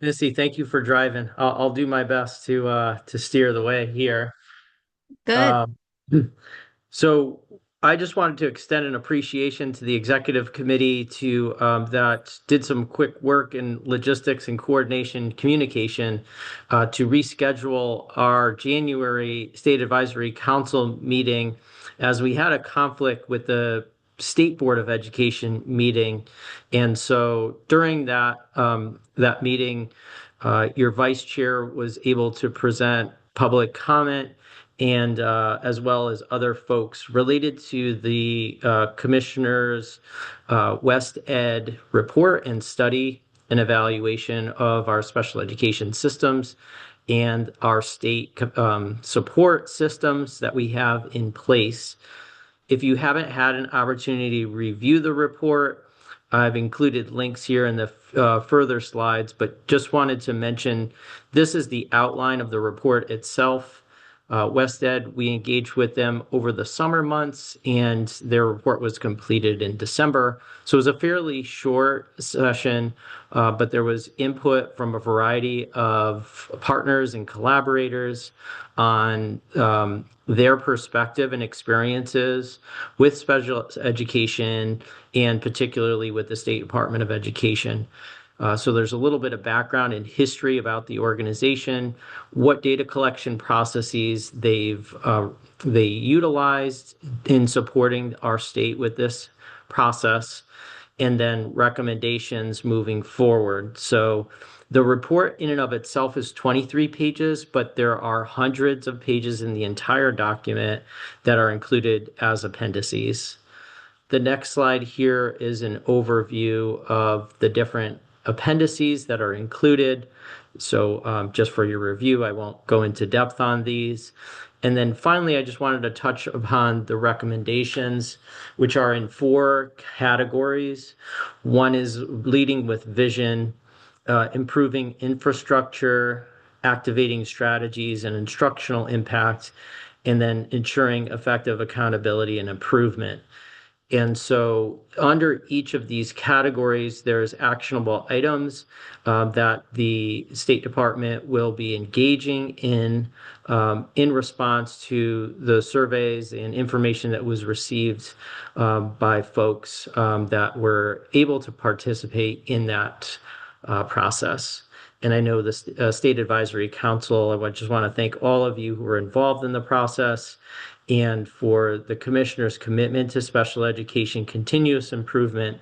Missy, thank you for driving. I'll do my best to steer the way here. Good. So I just wanted to extend an appreciation to the executive committee that did some quick work in logistics and coordination communication to reschedule our January State Advisory Council meeting, as we had a conflict with the State Board of Education meeting. And so during that meeting, your vice chair was able to present public comment and as well as other folks related to the commissioner's West Ed report and study and evaluation of our special education systems and our state support systems that we have in place. If you haven't had an opportunity to review the report, I've included links here in the further slides, but just wanted to mention this is the outline of the report itself. West Ed, we engaged with them over the summer months, and their report was completed in December. So it was a fairly short session, but there was input from a variety of partners and collaborators on their perspective and experiences with special education, and particularly with the State Department of Education. So there's a little bit of background and history about the organization, what data collection processes they utilized in supporting our state with this process, and then recommendations moving forward. So the report in and of itself is 23 pages, but there are hundreds of pages in the entire document that are included as appendices. The next slide here is an overview of the different appendices that are included. So just for your review, I won't go into depth on these. And then finally, I just wanted to touch upon the recommendations, which are in 4 categories. One is leading with vision, improving infrastructure, activating strategies and instructional impact, and then ensuring effective accountability and improvement. And so under each of these categories, there's actionable items that the State Department will be engaging in response to the surveys and information that was received by folks that were able to participate in that process. And I know the State Advisory Council, I just want to thank all of you who were involved in the process and for the commissioner's commitment to special education, continuous improvement.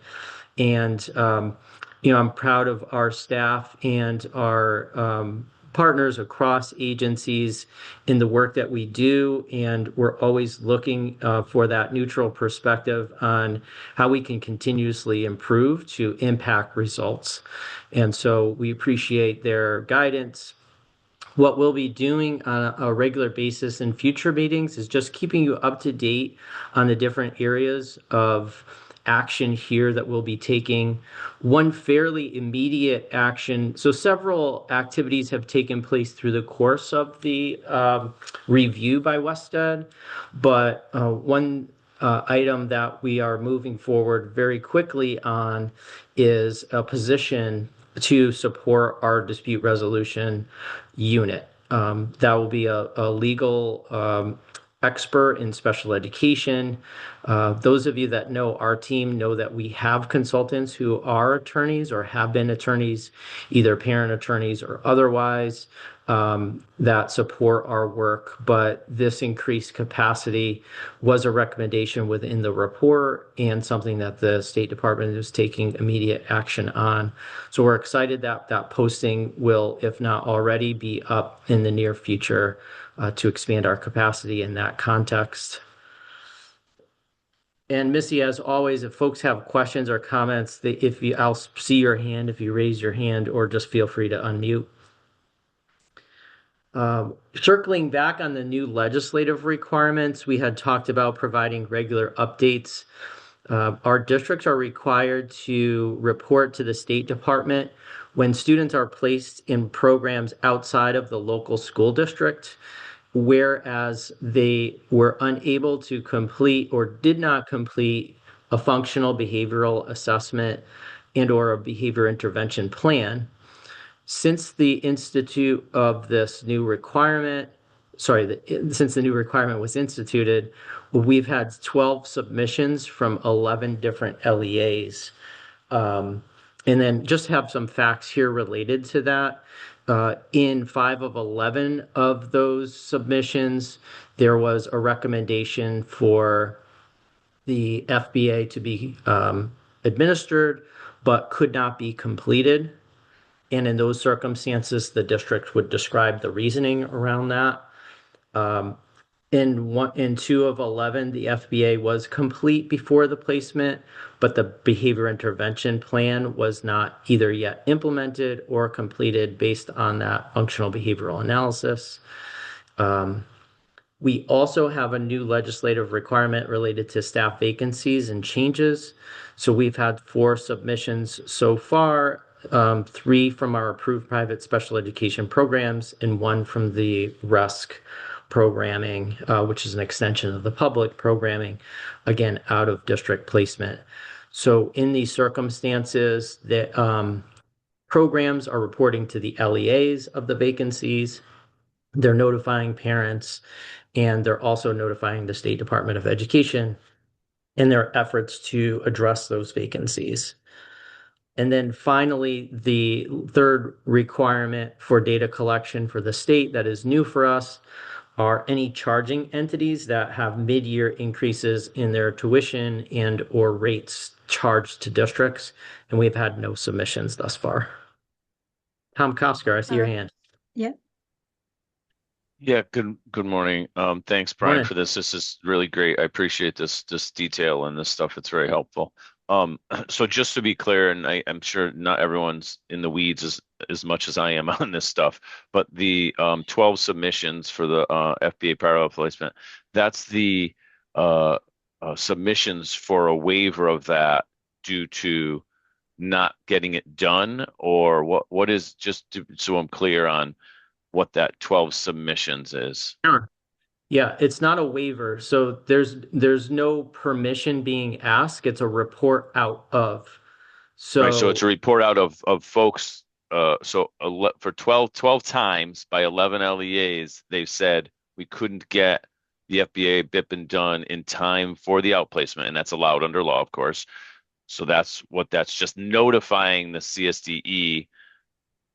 And, I'm proud of our staff and our partners across agencies in the work that we do. And we're always looking for that neutral perspective on how we can continuously improve to impact results. And so we appreciate their guidance. What we'll be doing on a regular basis in future meetings is just keeping you up to date on the different areas of action here that we'll be taking. One fairly immediate action. So several activities have taken place through the course of the review by WestEd, but one item that we are moving forward very quickly on is a position to support our dispute resolution unit. That will be a legal expert in special education. Those of you that know our team know that we have consultants who are attorneys or have been attorneys, either parent attorneys or otherwise, that support our work. But this increased capacity was a recommendation within the report and something that the State Department is taking immediate action on. So we're excited that that posting will, if not already, be up in the near future to expand our capacity in that context. And Missy, as always, if folks have questions or comments, I'll see your hand if you raise your hand, or just feel free to unmute. Circling back on the new legislative requirements, we had talked about providing regular updates. Our districts are required to report to the State Department when students are placed in programs outside of the local school district, whereas they were unable to complete or did not complete a functional behavioral assessment and or a behavior intervention plan. Since the institute of this new requirement, since the new requirement was instituted, we've had 12 submissions from 11 different LEAs. And then just have some facts here related to that. In 5 of 11 of those submissions, there was a recommendation for the FBA to be administered, but could not be completed. And in those circumstances, the district would describe the reasoning around that. In 2 of 11, the FBA was complete before the placement, but the behavior intervention plan was not either yet implemented or completed based on that functional behavioral analysis. We also have a new legislative requirement related to staff vacancies and changes. So we've had 4 submissions so far. 3 from our approved private special education programs and 1 from the RESC programming, which is an extension of the public programming, again, out of district placement. So in these circumstances, the programs are reporting to the LEAs of the vacancies. They're notifying parents, and they're also notifying the State Department of Education in their efforts to address those vacancies. And then finally, the third requirement for data collection for the state that is new for us are any charging entities that have mid-year increases in their tuition and or rates charged to districts, and we've had no submissions thus far. Tom Kosker, I see your hand. Yeah. Yeah, good morning. Thanks, Brian, Morning. for this. This is really great. I appreciate this detail and this stuff. It's very helpful. So just to be clear, and I'm sure not everyone's in the weeds as much as I am on this stuff, but the 12 submissions for the FBA parallel placement, that's the submissions for a waiver of that due to not getting it done, or what is, so I'm clear on what that 12 submissions is. Sure. Yeah, it's not a waiver. So there's no permission being asked. It's a report out of. So Right, so it's a report out of folks. For 12 times by 11 LEAs, they've said we couldn't get the FBA BIPN done in time for the outplacement, and that's allowed under law, of course. So that's just notifying the CSDE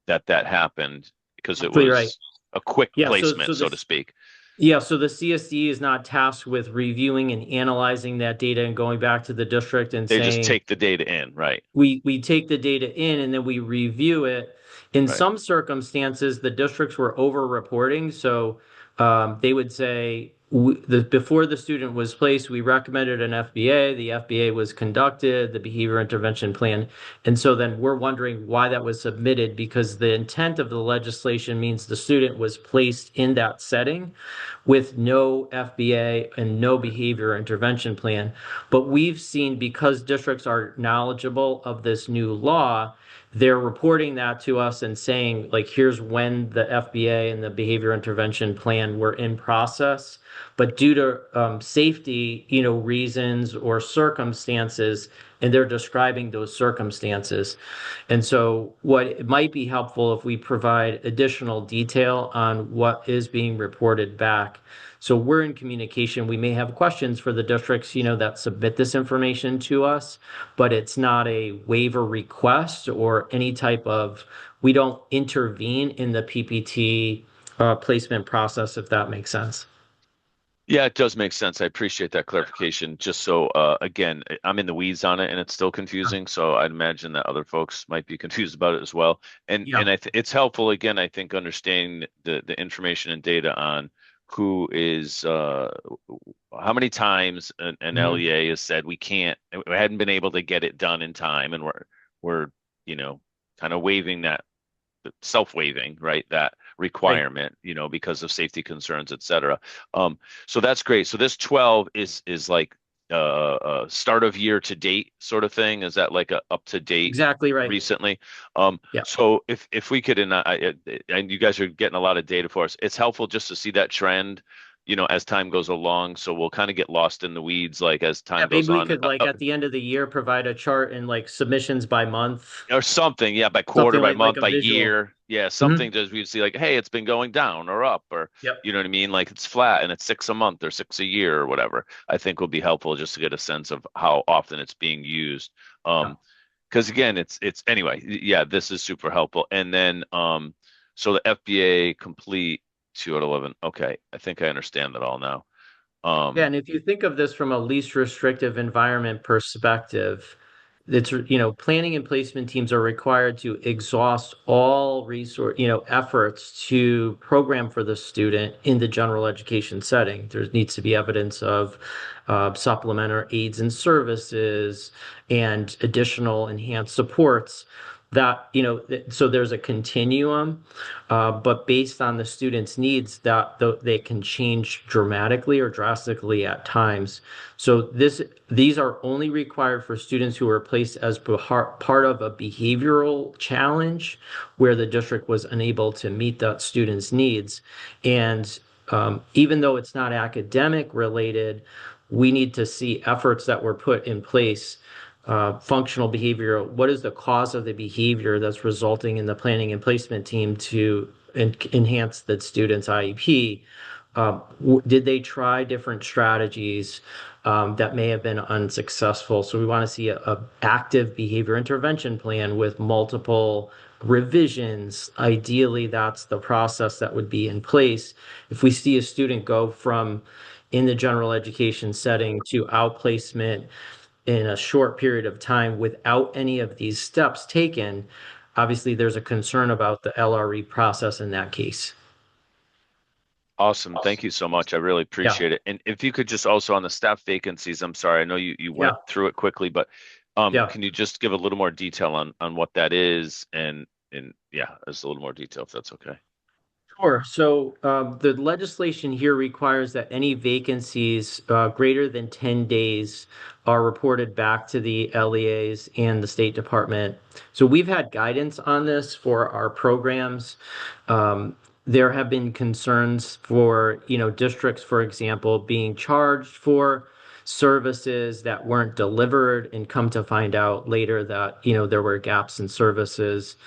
that happened, because it was right. a quick Yeah, placement, so to speak. Yeah, so the CSD is not tasked with reviewing and analyzing that data and going back to the district and They saying, just take the data in, right? we take the data in and then we review it. In Right. some circumstances, the districts were over-reporting, so they would say, before the student was placed, we recommended an FBA. The FBA was conducted, the behavior intervention plan. And so then we're wondering why that was submitted, because the intent of the legislation means the student was placed in that setting with no FBA and no behavior intervention plan. But we've seen, because districts are knowledgeable of this new law, they're reporting that to us and saying, like, here's when the FBA and the behavior intervention plan were in process. But due to safety, reasons or circumstances, and they're describing those circumstances. And so it might be helpful if we provide additional detail on what is being reported back. So we're in communication. We may have questions for the districts, that submit this information to us, but it's not a waiver request or any type of, we don't intervene in the PPT placement process, if that makes sense. Yeah, it does make sense. I appreciate that clarification. Just so, again, I'm in the weeds on it and it's still confusing. So I'd imagine that other folks might be confused about it as well. And it's helpful, again, I think, understanding the information and data on who is, how many times an LEA has said we hadn't been able to get it done in time, and we're kind of waiving that, self-waiving, right, that requirement, because of safety concerns, et cetera. So that's great. So this 12 is like start of year to date sort of thing. Is that like a up to date? Exactly right. Recently. Yeah. So if we could, and you guys are getting a lot of data for us, it's helpful just to see that trend, as time goes along. So we'll kind of get lost in the weeds, like as time goes on. Maybe we could, at the end of the year, provide a chart and submissions by month or something. Yeah, by quarter, by month, by visual. year. Yeah, something just we'd see like, hey, it's been going down or up, or you know what I mean? Like it's flat and it's 6 a month or 6 a year or whatever. I think will be helpful just to get a sense of how often it's being used. Because again, it's anyway. Yeah, this is super helpful. And then so the FBA complete 2 out of 11. Okay, I think I understand that all now. Yeah, and if you think of this from a least restrictive environment perspective, it's, planning and placement teams are required to exhaust all efforts to program for the student in the general education setting. There needs to be evidence of supplementary aids and services and additional enhanced supports. That, so there's a continuum, but based on the student's needs, that they can change dramatically or drastically at times. So these are only required for students who are placed as part of a behavioral challenge where the district was unable to meet that student's needs. And even though it's not academic related, we need to see efforts that were put in place. Functional behavior, what is the cause of the behavior that's resulting in the planning and placement team to enhance the student's IEP? Did they try different strategies that may have been unsuccessful? So we want to see a active behavior intervention plan with multiple revisions. Ideally, that's the process that would be in place. If we see a student go from in the general education setting to outplacement in a short period of time without any of these steps taken, obviously there's a concern about the LRE process in that case. Awesome. Thank you so much. I really Yeah. appreciate it. And if you could just also on the staff vacancies, I'm sorry, I know you went through it quickly, but Yeah. can you just give a little more detail on what that is and yeah, just a little more detail if that's okay. Sure. So the legislation here requires that any vacancies greater than 10 days are reported back to the LEAs and the State Department. So we've had guidance on this for our programs. There have been concerns for, districts, for example, being charged for services that weren't delivered and come to find out later that, there were gaps in services.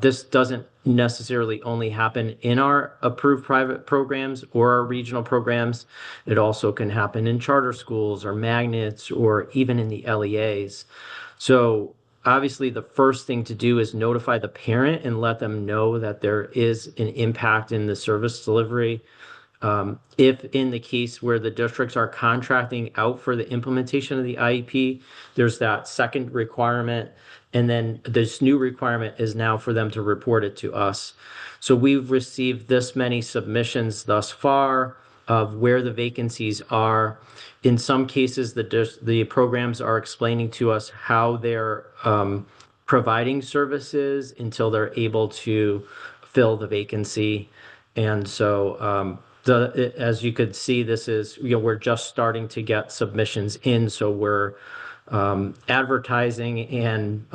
This doesn't necessarily only happen in our approved private programs or our regional programs. It also can happen in charter schools or magnets or even in the LEAs. So obviously the first thing to do is notify the parent and let them know that there is an impact in the service delivery. If in the case where the districts are contracting out for the implementation of the IEP, there's that second requirement. And then this new requirement is now for them to report it to us. So we've received this many submissions thus far of where the vacancies are. In some cases, the programs are explaining to us how they're providing services until they're able to fill the vacancy. And so as you could see, this is, we're just starting to get submissions in. So we're advertising and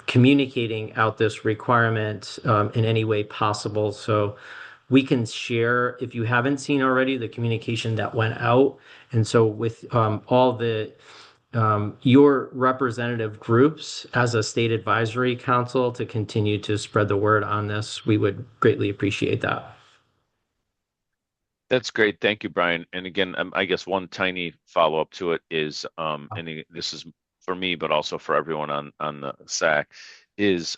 communicating out this requirement in any way possible. So we can share, if you haven't seen already, the communication that went out. And so with all the your representative groups as a state advisory council to continue to spread the word on this, we would greatly appreciate that. That's great. Thank you, Brian. And again, I guess one tiny follow-up to it is, and this is for me, but also for everyone on the SAC, is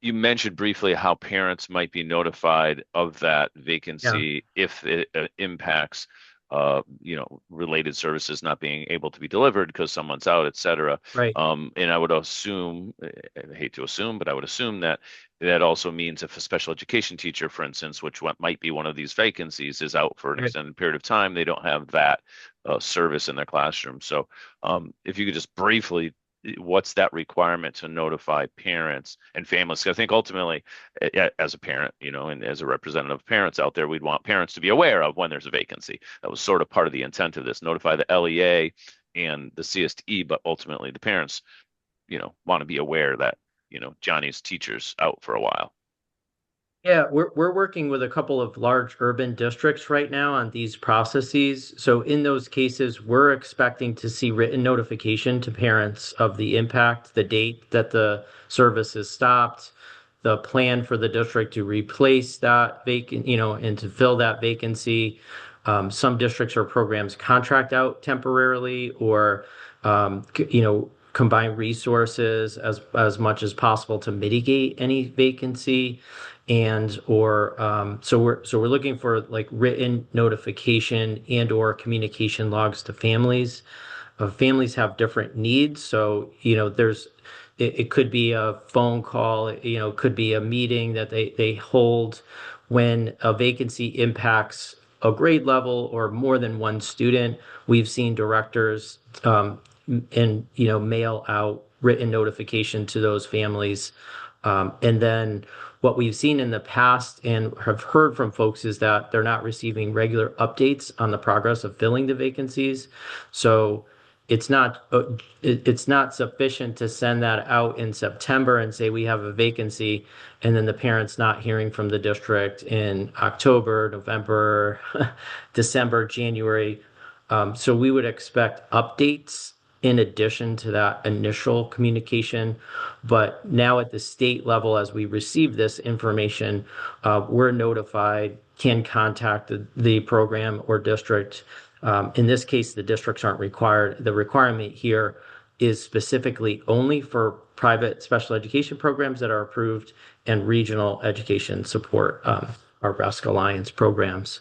you mentioned briefly how parents might be notified of that vacancy if it impacts related services not being able to be delivered because someone's out, et cetera. Right. And I would assume, I hate to assume, but I would assume that also means if a special education teacher, for instance, which might be one of these vacancies, is out for an extended period of time, they don't have that service in their classroom. So if you could just briefly, what's that requirement to notify parents and families? I think ultimately, as a parent, and as a representative of parents out there, we'd want parents to be aware of when there's a vacancy. That was sort of part of the intent of this. Notify the LEA and the CSE, but ultimately the parents, want to be aware that, Johnny's teacher's out for a while. Yeah, we're working with a couple of large urban districts right now on these processes. So in those cases, we're expecting to see written notification to parents of the impact, the date that the service is stopped, the plan for the district to replace that vacant, and to fill that vacancy. Some districts or programs contract out temporarily or, combine resources as much as possible to mitigate any vacancy. And so we're looking for like written notification and or communication logs to families. Families have different needs, so it could be a phone call, it could be a meeting that they hold when a vacancy impacts a grade level or more than one student. We've seen directors and mail out written notification to those families. And then what we've seen in the past and have heard from folks is that they're not receiving regular updates on the progress of filling the vacancies. So it's not sufficient to send that out in September and say we have a vacancy, and then the parents not hearing from the district in October, November, December, January. So we would expect updates in addition to that initial communication. But now at the state level, as we receive this information, we're notified, can contact the program or district. In this case, the districts aren't required. The requirement here is specifically only for private special education programs that are approved and regional education support, our RESC Alliance programs.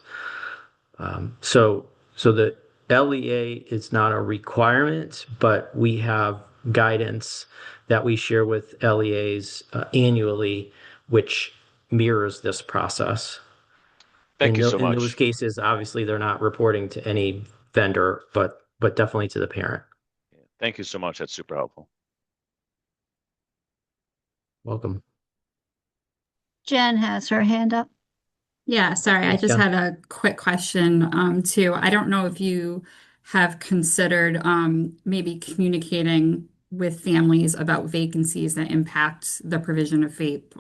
So the LEA is not a requirement, but we have guidance that we share with LEAs annually, which mirrors this process. Thank you so In those much. cases, obviously, they're not reporting to any vendor, but definitely to the parent. Thank you so much. That's super helpful. Welcome. Jen has her hand up. Yeah, sorry, I Thanks, just Jen. had a quick question too. I don't know if you have considered maybe communicating with families about vacancies that impact the provision of FAPE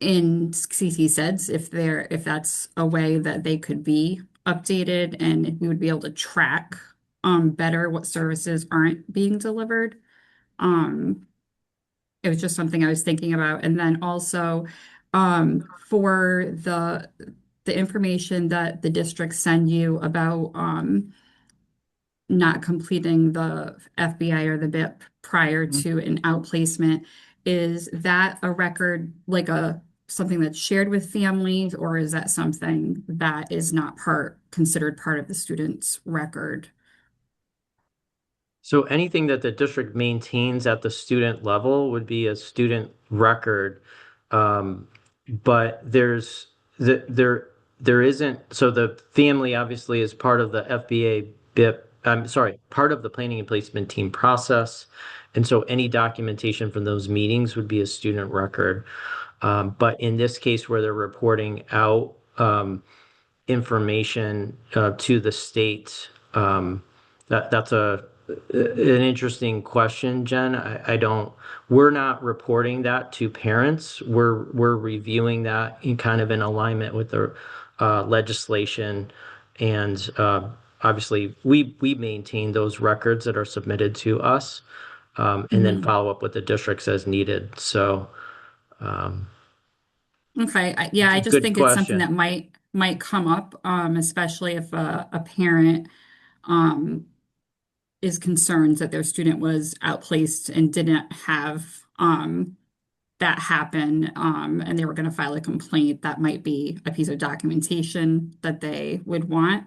in CT SEDS, if that's a way that they could be updated and we would be able to track better what services aren't being delivered. It was just something I was thinking about. And then also for the information that the districts send you about not completing the FBI or the BIP prior to an outplacement, is that a record, like something that's shared with families, or is that something that is not considered part of the student's record? So anything that the district maintains at the student level would be a student record. But there isn't, so the family obviously is part of the FBA BIP, I'm sorry, part of the planning and placement team process. And so any documentation from those meetings would be a student record. But in this case where they're reporting out information to the state, that's an interesting question, Jen. We're not reporting that to parents. We're reviewing that in kind of in alignment with the legislation. And obviously we maintain those records that are submitted to us, and then follow up with the districts as needed. So Okay, I just good think it's something question. that might come up, especially if a parent is concerned that their student was outplaced and didn't have that happen, and they were going to file a complaint. That might be a piece of documentation that they would want.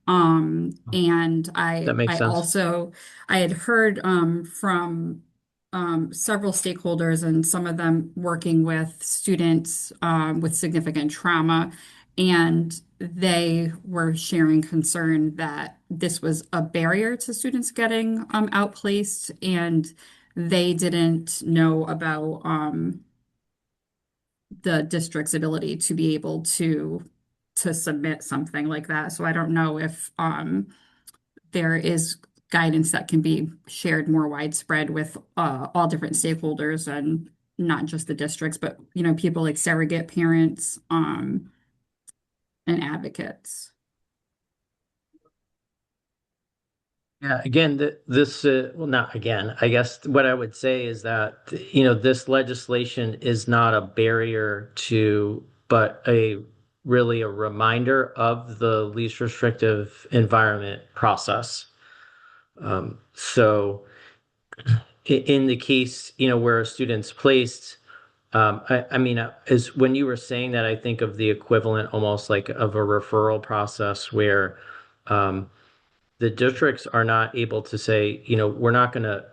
And That makes sense. I had heard from several stakeholders, and some of them working with students with significant trauma, and they were sharing concern that this was a barrier to students getting outplaced, and they didn't know about the district's ability to be able to submit something like that. So I don't know if there is guidance that can be shared more widespread with all different stakeholders, and not just the districts, but people like surrogate parents and advocates. Yeah, again, well, not again. I guess what I would say is that, this legislation is not a barrier to, but really a reminder of the least restrictive environment process. So in the case, where a student's placed, I mean, is when you were saying that, I think of the equivalent almost like of a referral process where, the districts are not able to say, we're not going to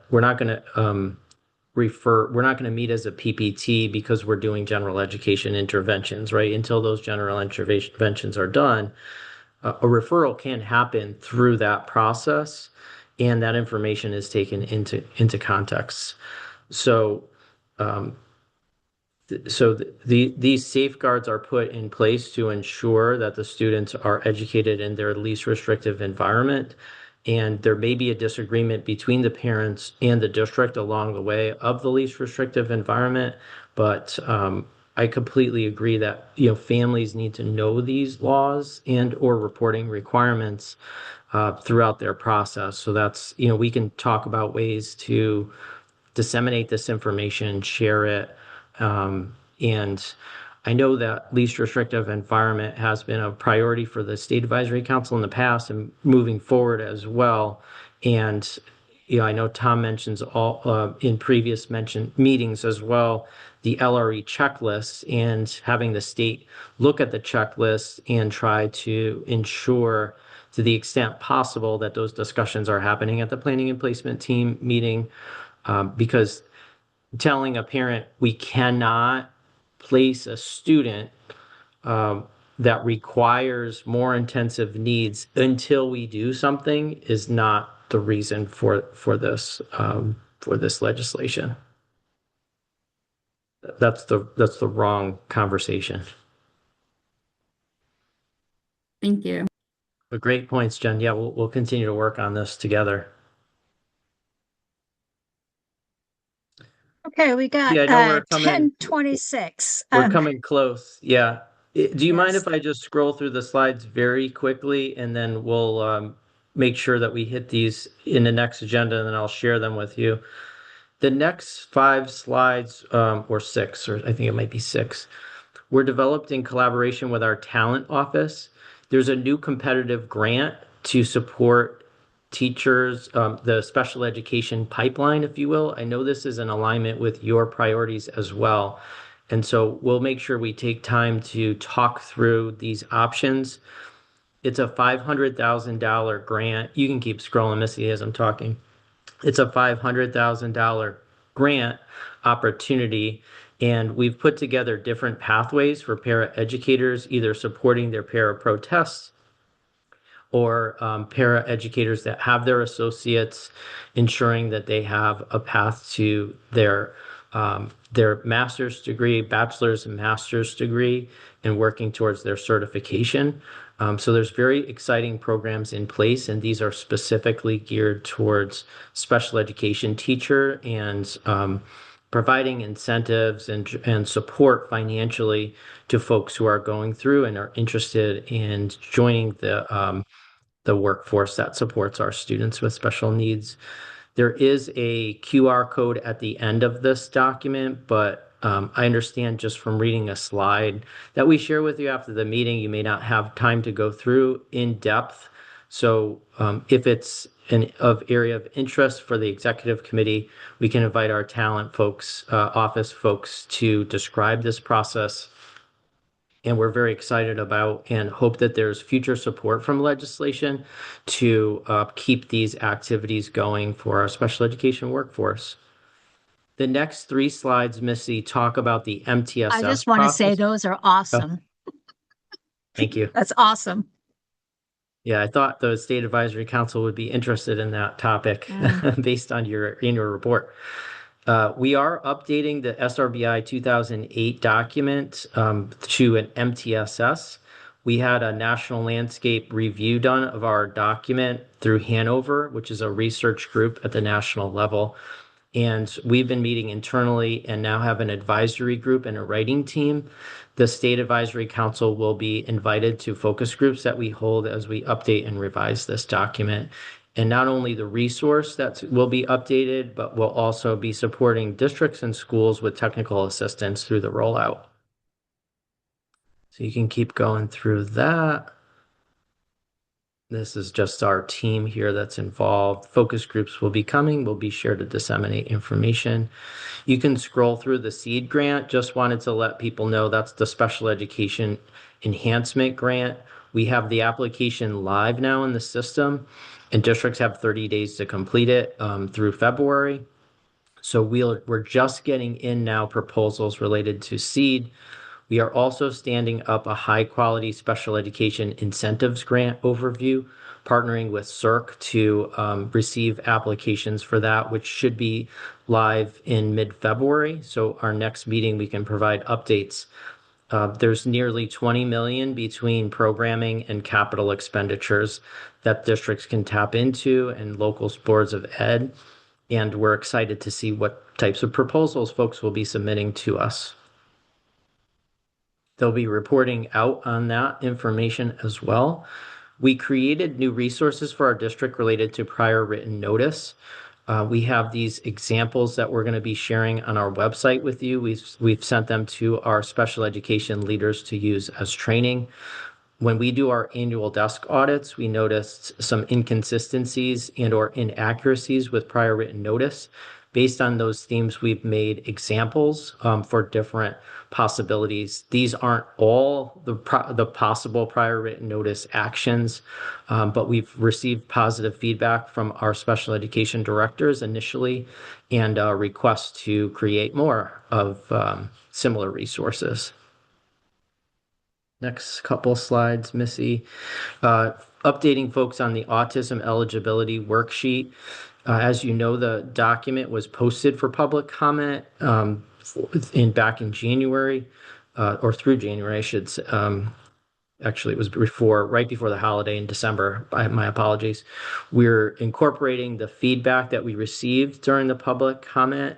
meet as a PPT because we're doing general education interventions, right? Until those general interventions are done, a referral can happen through that process, and that information is taken into context. So, these safeguards are put in place to ensure that the students are educated in their least restrictive environment. And there may be a disagreement between the parents and the district along the way of the least restrictive environment. But I completely agree that, families need to know these laws and or reporting requirements throughout their process. So that's, we can talk about ways to disseminate this information, share it. And I know that least restrictive environment has been a priority for the State Advisory Council in the past and moving forward as well. And, I know Tom mentions all in previous meetings as well, the LRE checklist, and having the state look at the checklist and try to ensure to the extent possible that those discussions are happening at the planning and placement team meeting, because telling a parent we cannot place a student that requires more intensive needs until we do something is not the reason for this legislation. That's the wrong conversation. Thank you. But great points, Jen. Yeah, we'll continue to work on this together. Okay, we got Yeah, I know we're coming. 10:26. We're coming close. Yeah. Do you mind if I just scroll through the slides very quickly, and then we'll make sure that we hit these in the next agenda, and then I'll share them with you. The next 5 slides, or 6, or I think it might be 6, were developed in collaboration with our talent office. There's a new competitive grant to support teachers, the special education pipeline, if you will. I know this is in alignment with your priorities as well. And so we'll make sure we take time to talk through these options. It's a $500,000 grant. You can keep scrolling, Missy, as I'm talking. It's a $500,000 grant opportunity, and we've put together different pathways for para-educators, either supporting their para-pro tests or para-educators that have their associates, ensuring that they have a path to their master's degree, bachelor's and master's degree, and working towards their certification. So there's very exciting programs in place, and these are specifically geared towards special education teacher and providing incentives and support financially to folks who are going through and are interested in joining the workforce that supports our students with special needs. There is a QR code at the end of this document, but I understand just from reading a slide that we share with you after the meeting, you may not have time to go through in depth. So if it's of area of interest for the executive committee, we can invite our talent folks, office folks to describe this process. And we're very excited about and hope that there's future support from legislation to keep these activities going for our special education workforce. The next 3 slides, Missy, talk about the MTSS I just want to say process. those are awesome. Thank you. That's awesome. Yeah, I thought the State Advisory Council would be interested in that topic based on your annual report. We are updating the SRBI 2008 document to an MTSS. We had a national landscape review done of our document through Hanover, which is a research group at the national level. And we've been meeting internally and now have an advisory group and a writing team. The State Advisory Council will be invited to focus groups that we hold as we update and revise this document. And not only the resource that will be updated, but we'll also be supporting districts and schools with technical assistance through the rollout. So you can keep going through that. This is just our team here that's involved. Focus groups will be coming. We'll be sure to disseminate information. You can scroll through the SEED grant. Just wanted to let people know that's the Special Education Enhancement Grant. We have the application live now in the system, and districts have 30 days to complete it through February. So we're just getting in now proposals related to SEED. We are also standing up a high quality special education incentives grant overview, partnering with CERC to receive applications for that, which should be live in mid-February. So our next meeting, we can provide updates. There's nearly 20 million between programming and capital expenditures that districts can tap into and local boards of ed. And we're excited to see what types of proposals folks will be submitting to us. They'll be reporting out on that information as well. We created new resources for our district related to prior written notice. We have these examples that we're going to be sharing on our website with you. We've sent them to our special education leaders to use as training. when we do our annual desk audits, we noticed some inconsistencies and or inaccuracies with prior written notice. Based on those themes, we've made examples for different possibilities. These aren't all the possible prior written notice actions, but we've received positive feedback from our special education directors initially and requests to create more of similar resources. Next couple slides, Missy. Updating folks on the autism eligibility worksheet. As you know, the document was posted for public comment back in January, or through January, I should say. Actually, it was right before the holiday in December. My apologies. We're incorporating the feedback that we received during the public comment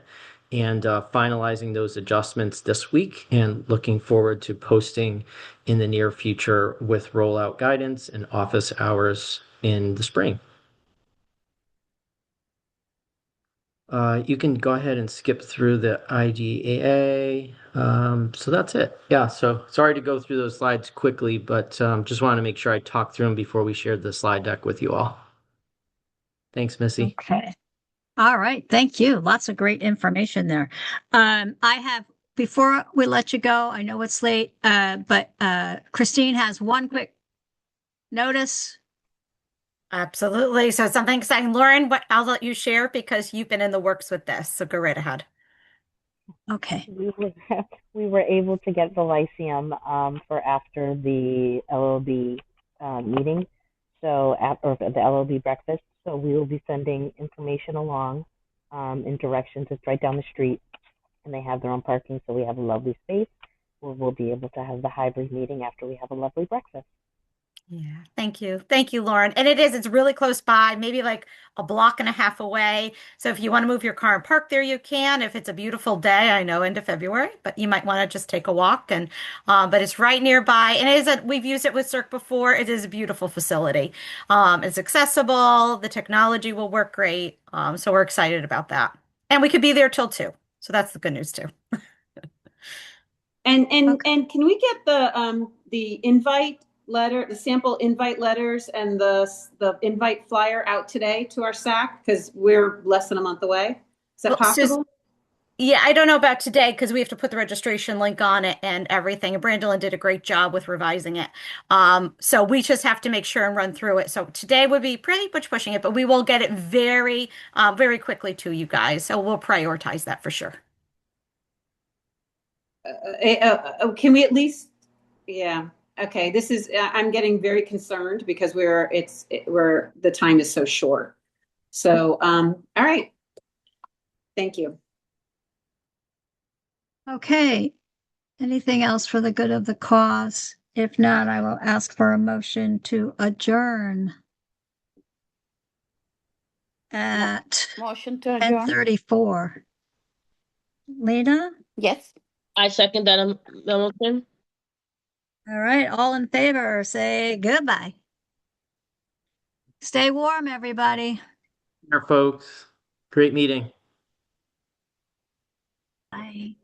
and finalizing those adjustments this week and looking forward to posting in the near future with rollout guidance and office hours in the spring. You can go ahead and skip through the IDEA. So that's it. Yeah, so sorry to go through those slides quickly, but just wanted to make sure I talked through them before we shared the slide deck with you all. Thanks, Missy. Okay. All right. Thank you. Lots of great information there. Before we let you go, I know it's late, but Christine has one quick notice. Absolutely. So something exciting. Lauren, I'll let you share because you've been in the works with this. So go right ahead. Okay. We were able to get the Lyceum for after the LOB meeting, or the LOB breakfast. So we will be sending information along in directions. It's right down the street, and they have their own parking, so we have a lovely space where we'll be able to have the hybrid meeting after we have a lovely breakfast. Yeah, thank you. Thank you, Lauren. And it's really close by, maybe like a block and a half away. So if you want to move your car and park there, you can. If it's a beautiful day, I know end of February, but you might want to just take a walk but it's right nearby. And we've used it with Cirque before. It is a beautiful facility. It's accessible. The technology will work great. So we're excited about that. And we could be there till 2. So that's the good news too. And can we get the invite letter, the sample invite letters and the invite flyer out today to our SAC? Because we're less than a month away. Is that possible? Yeah, I don't know about today because we have to put the registration link on it and everything. And Brandolyn did a great job with revising it. So we just have to make sure and run through it. So today would be pretty much pushing it, but we will get it very, very quickly to you guys. So we'll prioritize that for sure. Can we at least? Yeah. Okay. This is. I'm getting very concerned because the time is so short. So, all right. Thank you. Okay. Anything else for the good of the cause? If not, I will ask for a motion to adjourn at Motion to adjourn. 10:34. Lena? Yes. I second that motion. All right. All in favor, say goodbye. Stay warm, everybody. Folks, great meeting. Bye.